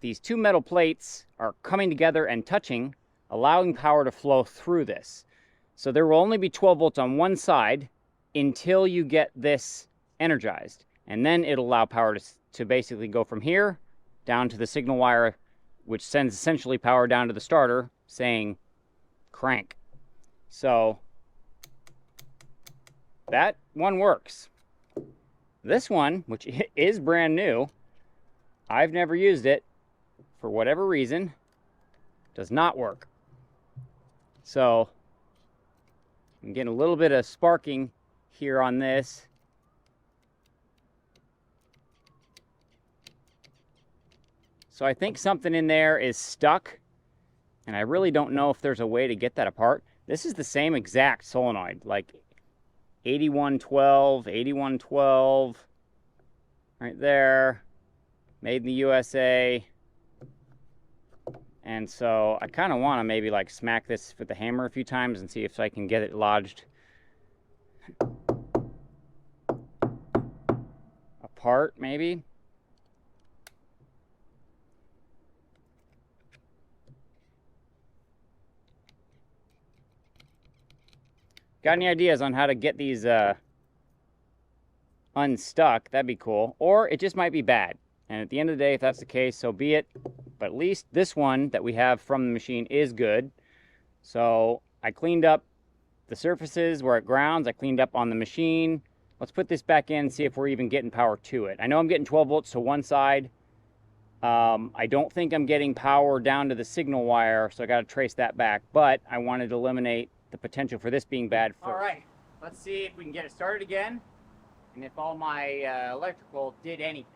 these 2 metal plates are coming together and touching, allowing power to flow through this. So there will only be 12 volts on one side until you get this energized. And then it'll allow power to basically go from here down to the signal wire, which sends essentially power down to the starter saying crank. So that one works. This one, which is brand new, I've never used it for whatever reason, does not work. So I'm getting a little bit of sparking here on this. So I think something in there is stuck, and I really don't know if there's a way to get that apart. This is the same exact solenoid, like 8112, 8112, right there, made in the USA. And so I kind of want to maybe like smack this with the hammer a few times and see if I can get it lodged apart, maybe. got any ideas on how to get these unstuck, that'd be cool. Or it just might be bad. And at the end of the day, if that's the case, so be it. But at least this one that we have from the machine is good. So I cleaned up the surfaces where it grounds. I cleaned up on the machine. Let's put this back in and see if we're even getting power to it. I know I'm getting 12 volts to one side. I don't think I'm getting power down to the signal wire, so I got to trace that back. But I wanted to eliminate the potential for this being bad first. All right, let's see if we can get it started again, and if all my electrical did anything.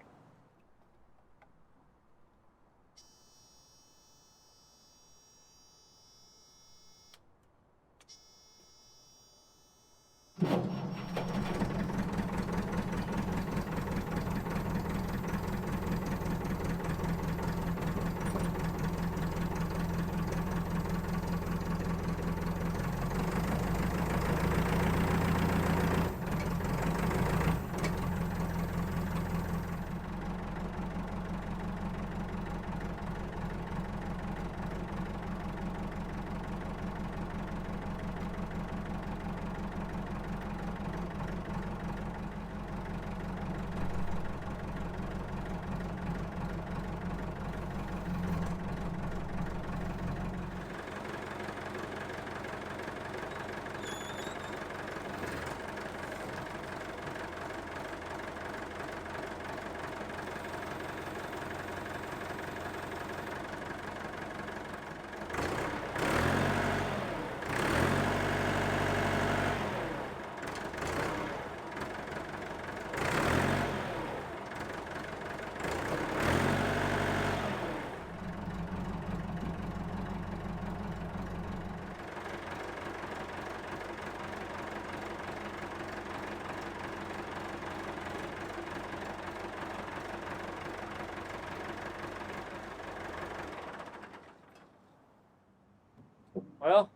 Well,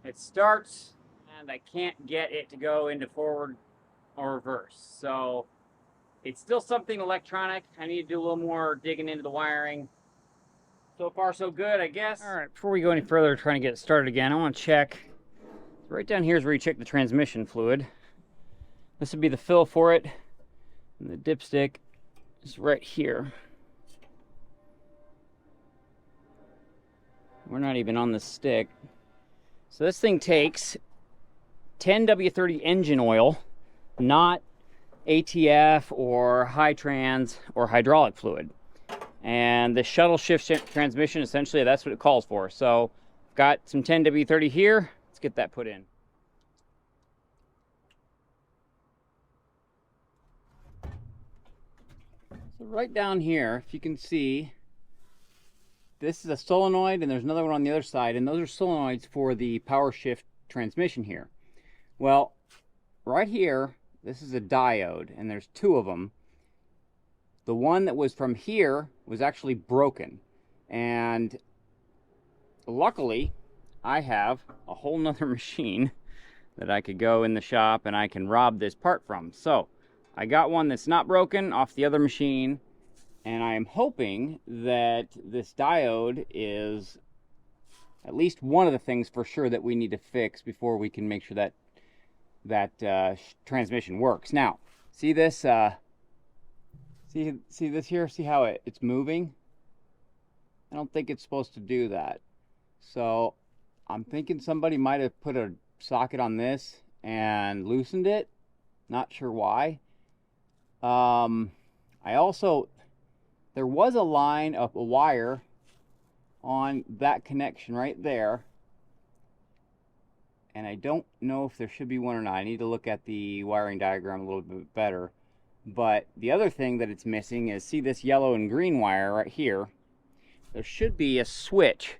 it starts and I can't get it to go into forward or reverse. So it's still something electronic. I need to do a little more digging into the wiring. So far so good, I guess. All right, before we go any further trying to get it started again, I want to check. Right down here is where you check the transmission fluid. This would be the fill for it. And the dipstick is right here. We're not even on the stick. So this thing takes 10W30 engine oil, not ATF or high trans or hydraulic fluid. And the shuttle shift transmission, essentially, that's what it calls for. So got some 10W30 here. Let's get that put in. So right down here, if you can see, this is a solenoid and there's another one on the other side, and those are solenoids for the power shift transmission here. Well, right here, this is a diode and there's two of them. The one that was from here was actually broken, and luckily I have a whole nother machine that I could go in the shop and I can rob this part from. So I got one that's not broken off the other machine, and I am hoping that this diode is at least one of the things for sure that we need to fix before we can make sure that transmission works. Now, see this? See this here? See how it's moving? I don't think it's supposed to do that. So I'm thinking somebody might have put a socket on this and loosened it. Not sure why. There was a line of a wire on that connection right there, and I don't know if there should be one or not. I need to look at the wiring diagram a little bit better. But the other thing that it's missing is, see this yellow and green wire right here? There should be a switch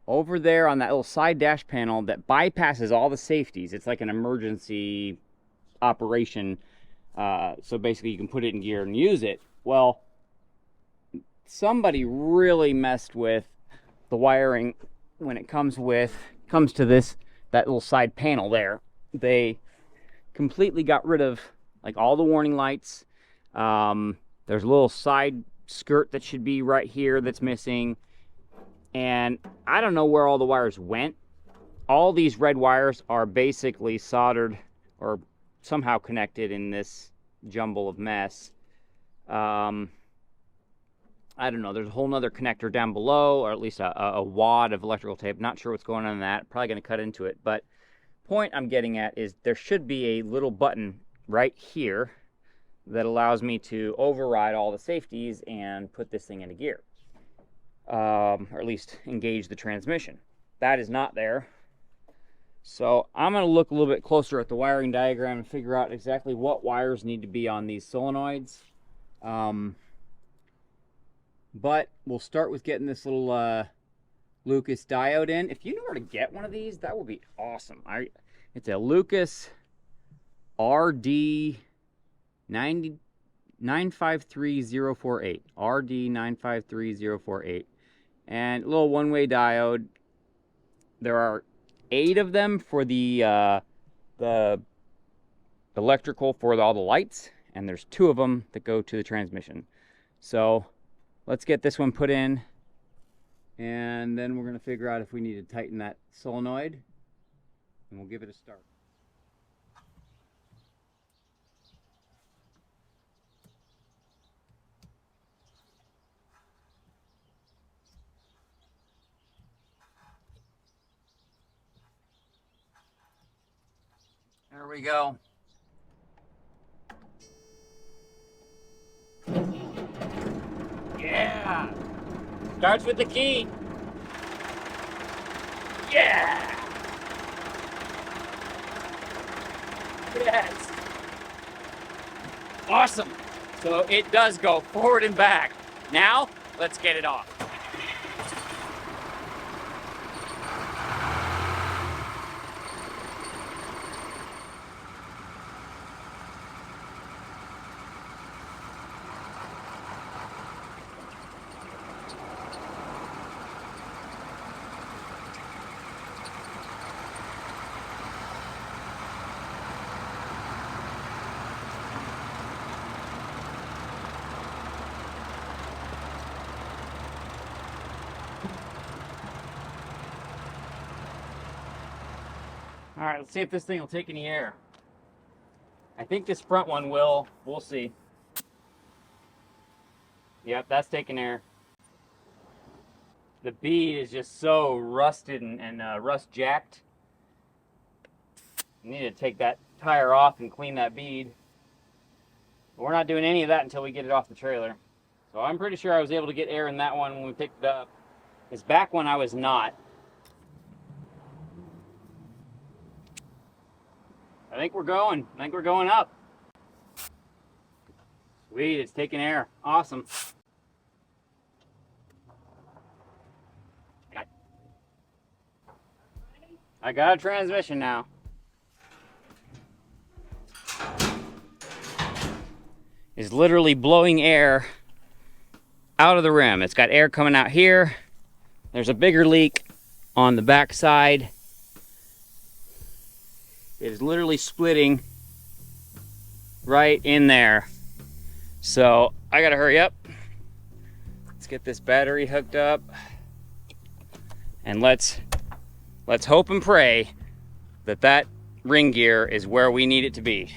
over there on that little side dash panel that bypasses all the safeties. It's like an emergency operation, so basically you can put it in gear and use it. Well, somebody really messed with the wiring when it comes to that little side panel there. They completely got rid of like all the warning lights. There's a little side skirt that should be right here that's missing, and I don't know where all the wires went. all these red wires are basically soldered or somehow connected in this jumble of mess. I don't know, there's a whole nother connector down below, or at least a wad of electrical tape. Not sure what's going on in that. Probably going to cut into it. But point I'm getting at is there should be a little button right here that allows me to override all the safeties and put this thing into gear. Or at least engage the transmission. That is not there. So I'm going to look a little bit closer at the wiring diagram and figure out exactly what wires need to be on these solenoids. But we'll start with getting this little Lucas diode in. If you know where to get one of these, that would be awesome. It's a Lucas RD 953048. RD 953048. And a little one-way diode. There are 8 of them for the electrical for all the lights, and there's 2 of them that go to the transmission. So let's get this one put in, and then we're going to figure out if we need to tighten that solenoid, and we'll give it a start. There we go. Yeah! Starts with the key. Yeah! Yes! Awesome! So it does go forward and back. Now, let's get it off. All right, let's see if this thing will take any air. I think this front one will. We'll see. Yep, that's taking air. The bead is just so rusted and rust jacked. I need to take that tire off and clean that bead. But we're not doing any of that until we get it off the trailer. So I'm pretty sure I was able to get air in that one when we picked it up. This back one I was not. I think we're going. I think we're going up. Sweet, it's taking air. Awesome. I got a transmission now. It's literally blowing air out of the rim. It's got air coming out here. There's a bigger leak on the back side. It is literally splitting right in there. So I gotta hurry up. Let's get this battery hooked up. And let's hope and pray that that ring gear is where we need it to be.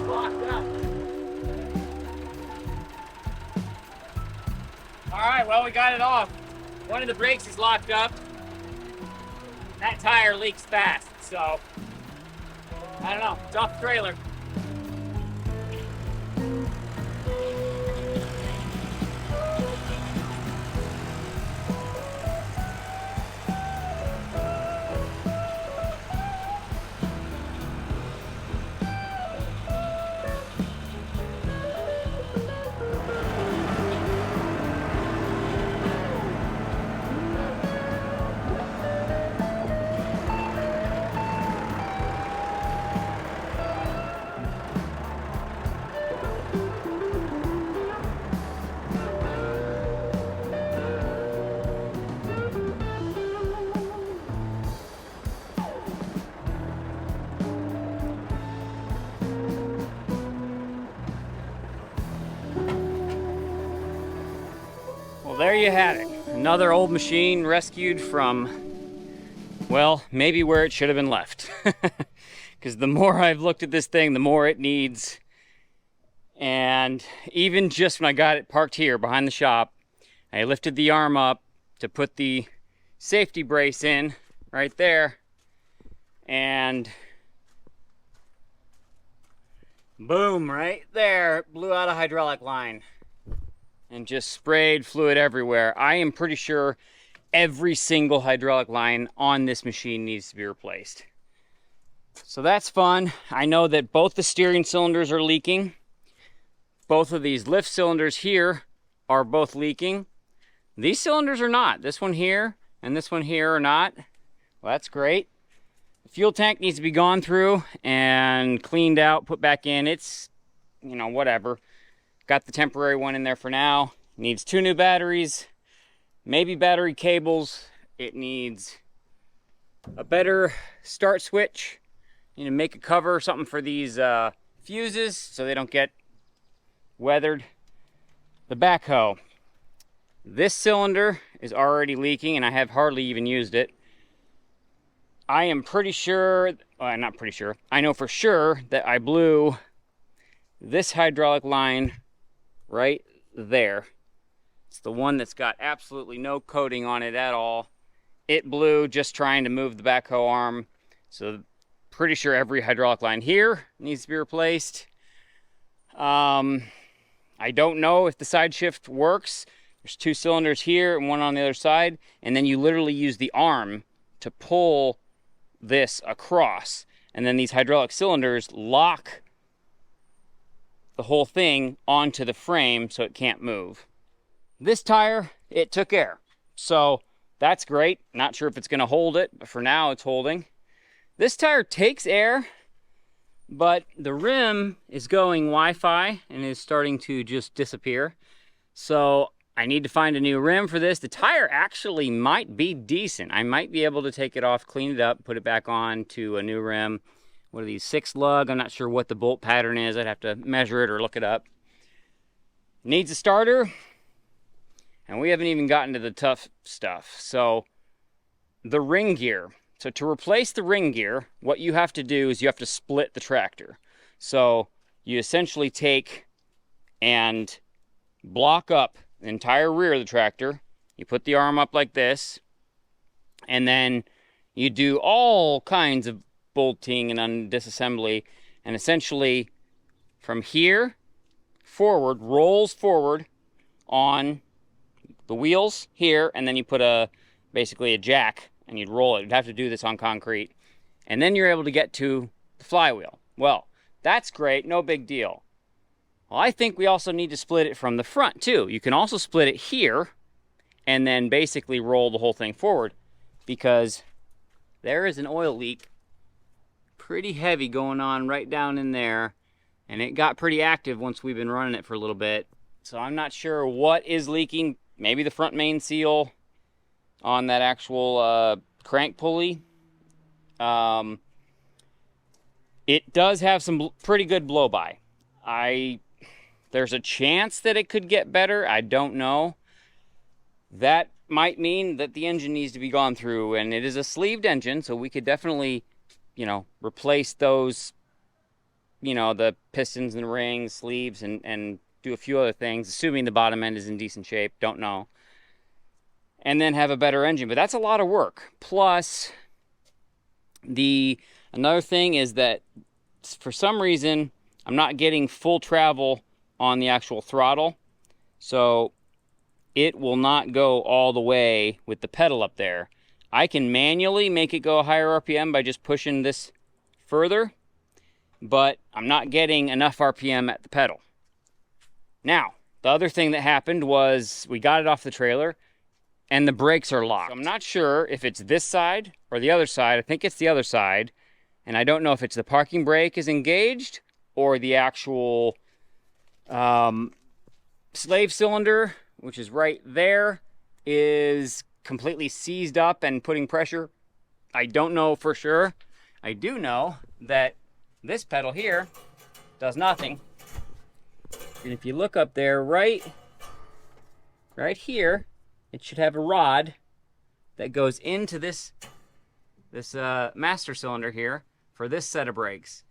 locked up. All right, well, we got it off. One of the brakes is locked up. That tire leaks fast, so I don't know. It's off the trailer. There you have it. Another old machine rescued from, well, maybe where it should have been left. Because the more I've looked at this thing, the more it needs. And even just when I got it parked here behind the shop, I lifted the arm up to put the safety brace in right there. And boom, right there, it blew out a hydraulic line. And just sprayed fluid everywhere. I am pretty sure every single hydraulic line on this machine needs to be replaced. So that's fun. I know that both the steering cylinders are leaking. Both of these lift cylinders here are both leaking. These cylinders are not. This one here and this one here are not. Well, that's great. The fuel tank needs to be gone through and cleaned out, put back in. It's, you know, whatever. Got the temporary one in there for now. Needs 2 new batteries, maybe battery cables. It needs a better start switch. You know, make a cover or something for these fuses so they don't get weathered. The backhoe. This cylinder is already leaking and I have hardly even used it. I am pretty sure, well, not pretty sure, I know for sure that I blew this hydraulic line right there. It's the one that's got absolutely no coating on it at all. It blew just trying to move the backhoe arm. So pretty sure every hydraulic line here needs to be replaced. I don't know if the side shift works. There's 2 cylinders here and one on the other side. And then you literally use the arm to pull this across. And then these hydraulic cylinders lock the whole thing onto the frame so it can't move. This tire, it took air. So that's great. Not sure if it's going to hold it, but for now it's holding. This tire takes air, but the rim is going Wi-Fi and is starting to just disappear. So I need to find a new rim for this. The tire actually might be decent. I might be able to take it off, clean it up, put it back on to a new rim. What are these, 6 lug? I'm not sure what the bolt pattern is. I'd have to measure it or look it up. Needs a starter. And we haven't even gotten to the tough stuff. So the ring gear. So to replace the ring gear, what you have to do is you have to split the tractor. So you essentially take and block up the entire rear of the tractor. You put the arm up like this. And then you do all kinds of bolting and disassembly, and essentially from here forward, rolls forward on the wheels here, and then you put basically a jack and you'd roll it. You'd have to do this on concrete, and then you're able to get to the flywheel. Well, that's great, no big deal. Well, I think we also need to split it from the front too. You can also split it here and then basically roll the whole thing forward, because there is an oil leak pretty heavy going on right down in there, and it got pretty active once we've been running it for a little bit. So I'm not sure what is leaking. Maybe the front main seal on that actual crank pulley. It does have some pretty good blow by. There's a chance that it could get better. I don't know. That might mean that the engine needs to be gone through, and it is a sleeved engine, so we could definitely, you know, replace those you know, the pistons and rings, sleeves, and do a few other things, assuming the bottom end is in decent shape. Don't know. And then have a better engine. But that's a lot of work. Plus, another thing is that for some reason, I'm not getting full travel on the actual throttle. So it will not go all the way with the pedal up there. I can manually make it go higher RPM by just pushing this further, but I'm not getting enough RPM at the pedal. Now, the other thing that happened was we got it off the trailer and the brakes are locked. So I'm not sure if it's this side or the other side. I think it's the other side. And I don't know if it's the parking brake is engaged or the actual slave cylinder, which is right there, is completely seized up and putting pressure. I don't know for sure. I do know that this pedal here does nothing. And if you look up there, right here, it should have a rod that goes into this master cylinder here for this set of brakes.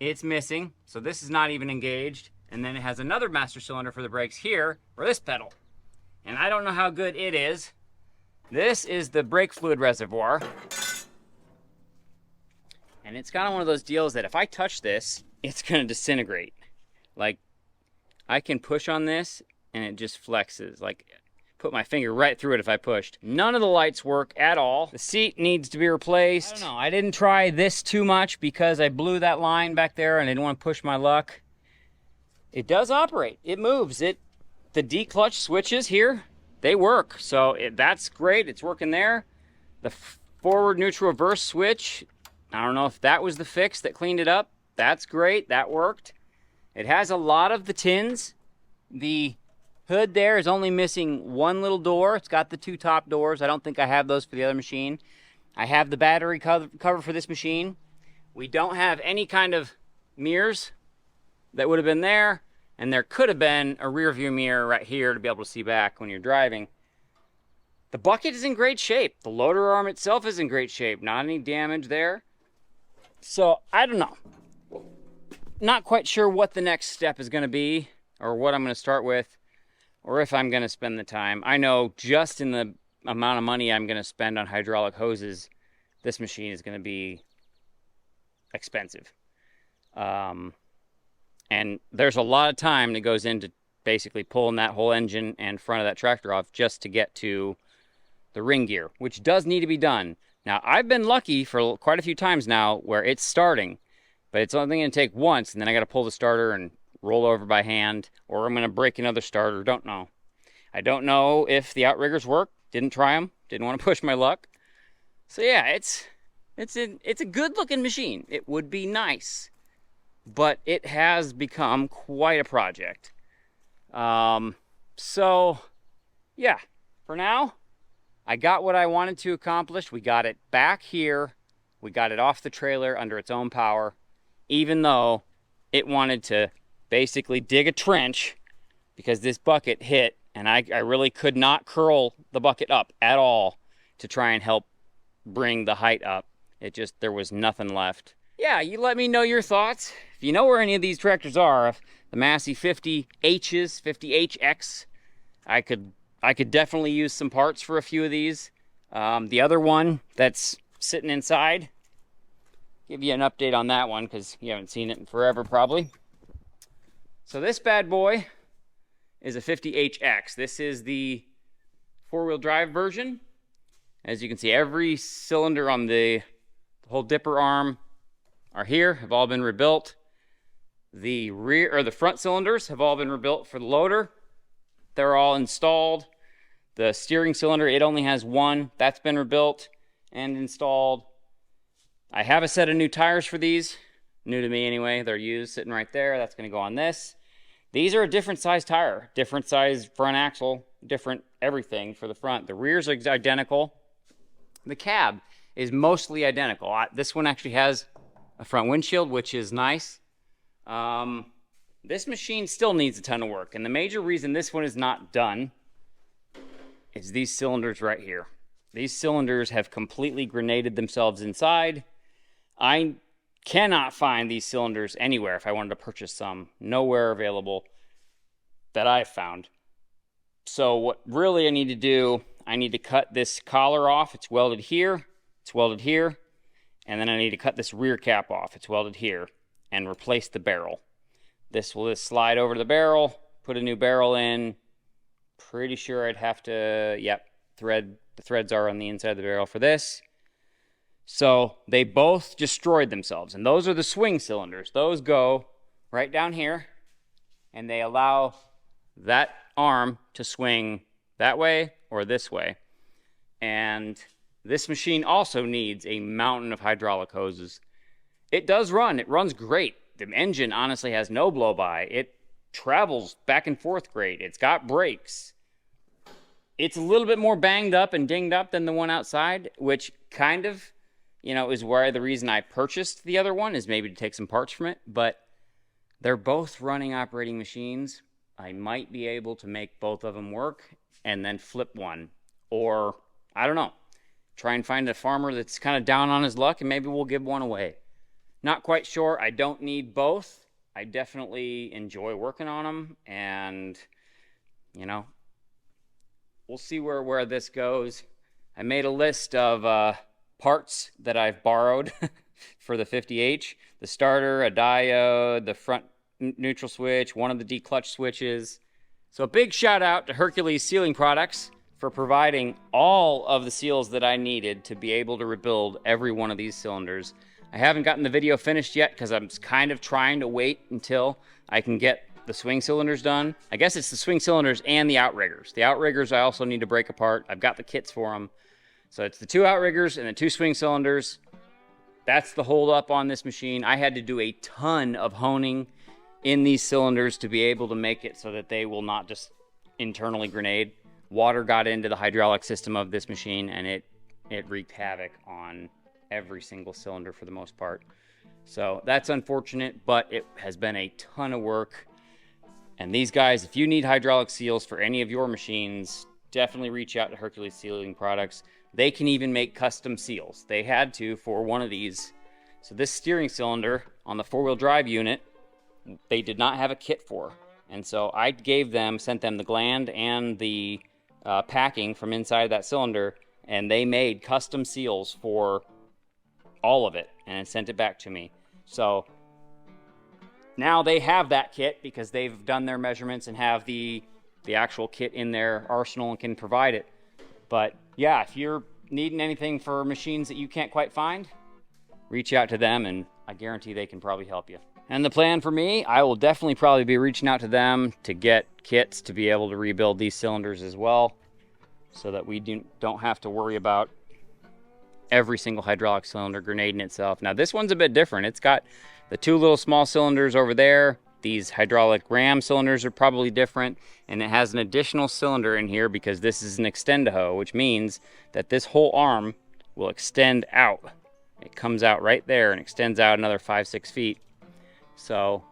It's missing, so this is not even engaged. And then it has another master cylinder for the brakes here for this pedal. And I don't know how good it is. This is the brake fluid reservoir. And it's kind of one of those deals that if I touch this, it's going to disintegrate. Like, I can push on this and it just flexes. Like, put my finger right through it if I pushed. None of the lights work at all. The seat needs to be replaced. I don't know. I didn't try this too much because I blew that line back there and I didn't want to push my luck. It does operate. It moves. The D-clutch switches here, they work. So that's great. It's working there. The forward neutral reverse switch, I don't know if that was the fix that cleaned it up. That's great. That worked. It has a lot of the tins. The hood there is only missing one little door. It's got the two top doors. I don't think I have those for the other machine. I have the battery cover for this machine. We don't have any kind of mirrors that would have been there. And there could have been a rear view mirror right here to be able to see back when you're driving. The bucket is in great shape. The loader arm itself is in great shape. Not any damage there. So, I don't know. Not quite sure what the next step is going to be, or what I'm going to start with, or if I'm going to spend the time. I know just in the amount of money I'm going to spend on hydraulic hoses, this machine is going to be expensive. And there's a lot of time that goes into basically pulling that whole engine and front of that tractor off just to get to the ring gear, which does need to be done. Now, I've been lucky for quite a few times now where it's starting, but it's only going to take once, and then I got to pull the starter and roll over by hand, or I'm going to break another starter. Don't know. I don't know if the outriggers work. Didn't try them. Didn't want to push my luck. So yeah, it's a good-looking machine. It would be nice. But it has become quite a project. So, yeah, for now, I got what I wanted to accomplish. We got it back here. We got it off the trailer under its own power, even though it wanted to basically dig a trench because this bucket hit, and I really could not curl the bucket up at all to try and help bring the height up. There was nothing left. Yeah, you let me know your thoughts. If you know where any of these tractors are, the Massey 50Hs, 50HX, I could definitely use some parts for a few of these. The other one that's sitting inside, give you an update on that one because you haven't seen it in forever probably. So this bad boy is a 50HX. This is the four-wheel drive version. As you can see, every cylinder on the whole dipper arm are here, have all been rebuilt. The rear or the front cylinders have all been rebuilt for the loader. They're all installed. The steering cylinder, it only has one. That's been rebuilt and installed. I have a set of new tires for these. New to me anyway. They're used, sitting right there. That's going to go on this. These are a different size tire, different size front axle, different everything for the front. The rears are identical. The cab is mostly identical. This one actually has a front windshield, which is nice. This machine still needs a ton of work, and the major reason this one is not done is these cylinders right here. These cylinders have completely grenaded themselves inside. I cannot find these cylinders anywhere. If I wanted to purchase some, nowhere available that I've found. So what really I need to do, I need to cut this collar off. It's welded here, it's welded here, and then I need to cut this rear cap off. It's welded here, and replace the barrel. This will just slide over to the barrel, put a new barrel in. Pretty sure I'd have to, yep, the threads are on the inside of the barrel for this. So they both destroyed themselves, and those are the swing cylinders. Those go right down here, and they allow that arm to swing that way or this way. And this machine also needs a mountain of hydraulic hoses. It does run. It runs great. The engine honestly has no blow-by. It travels back and forth great. It's got brakes. It's a little bit more banged up and dinged up than the one outside, which kind of, is why the reason I purchased the other one is maybe to take some parts from it. But they're both running operating machines. I might be able to make both of them work and then flip one. Or, I don't know, try and find a farmer that's kind of down on his luck and maybe we'll give one away. Not quite sure. I don't need both. I definitely enjoy working on them, and we'll see where this goes. I made a list of parts that I've borrowed for the 50H. The starter, a diode, the front neutral switch, one of the D-clutch switches. So a big shout out to Hercules Sealing Products for providing all of the seals that I needed to be able to rebuild every one of these cylinders. I haven't gotten the video finished yet because I'm kind of trying to wait until I can get the swing cylinders done. I guess it's the swing cylinders and the outriggers. The outriggers I also need to break apart. I've got the kits for them. So it's the 2 outriggers and the 2 swing cylinders. That's the hold up on this machine. I had to do a ton of honing in these cylinders to be able to make it so that they will not just internally grenade. Water got into the hydraulic system of this machine, and it wreaked havoc on every single cylinder for the most part. So that's unfortunate, but it has been a ton of work. And these guys, if you need hydraulic seals for any of your machines, definitely reach out to Hercules Sealing Products. They can even make custom seals. They had to for one of these. So this steering cylinder on the 4-wheel drive unit, they did not have a kit for. And so I sent them the gland and the packing from inside that cylinder, and they made custom seals for all of it and sent it back to me. So now they have that kit because they've done their measurements and have the actual kit in their arsenal and can provide it. But yeah, if you're needing anything for machines that you can't quite find, reach out to them and I guarantee they can probably help you. And the plan for me, I will definitely probably be reaching out to them to get kits to be able to rebuild these cylinders as well, so that we don't have to worry about every single hydraulic cylinder grenading itself. Now this one's a bit different. It's got the 2 little small cylinders over there. These hydraulic ram cylinders are probably different, and it has an additional cylinder in here because this is an extend-a-hoe, which means that this whole arm will extend out. It comes out right there and extends out another 5-6 feet. So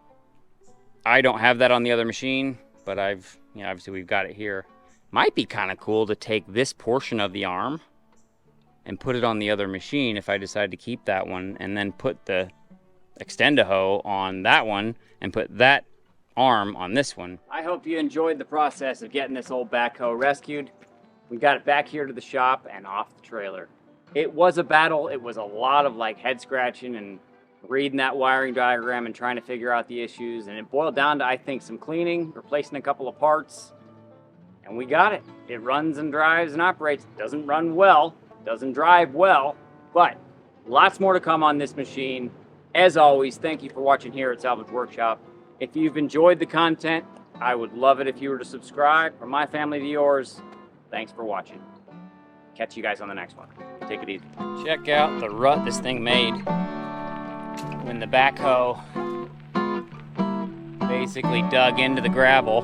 I don't have that on the other machine, but obviously we've got it here. Might be kind of cool to take this portion of the arm and put it on the other machine if I decide to keep that one, and then put the extend-a-hoe on that one and put that arm on this one. I hope you enjoyed the process of getting this old backhoe rescued. We got it back here to the shop and off the trailer. It was a battle. It was a lot of head scratching and reading that wiring diagram and trying to figure out the issues, and it boiled down to, I think, some cleaning, replacing a couple of parts, and we got it. It runs and drives and operates. It doesn't run well, doesn't drive well, but lots more to come on this machine. As always, thank you for watching here at Salvage Workshop. If you've enjoyed the content, I would love it if you were to subscribe. From my family to yours, thanks for watching. Catch you guys on the next one. Take it easy. Check out the rut this thing made when the backhoe basically dug into the gravel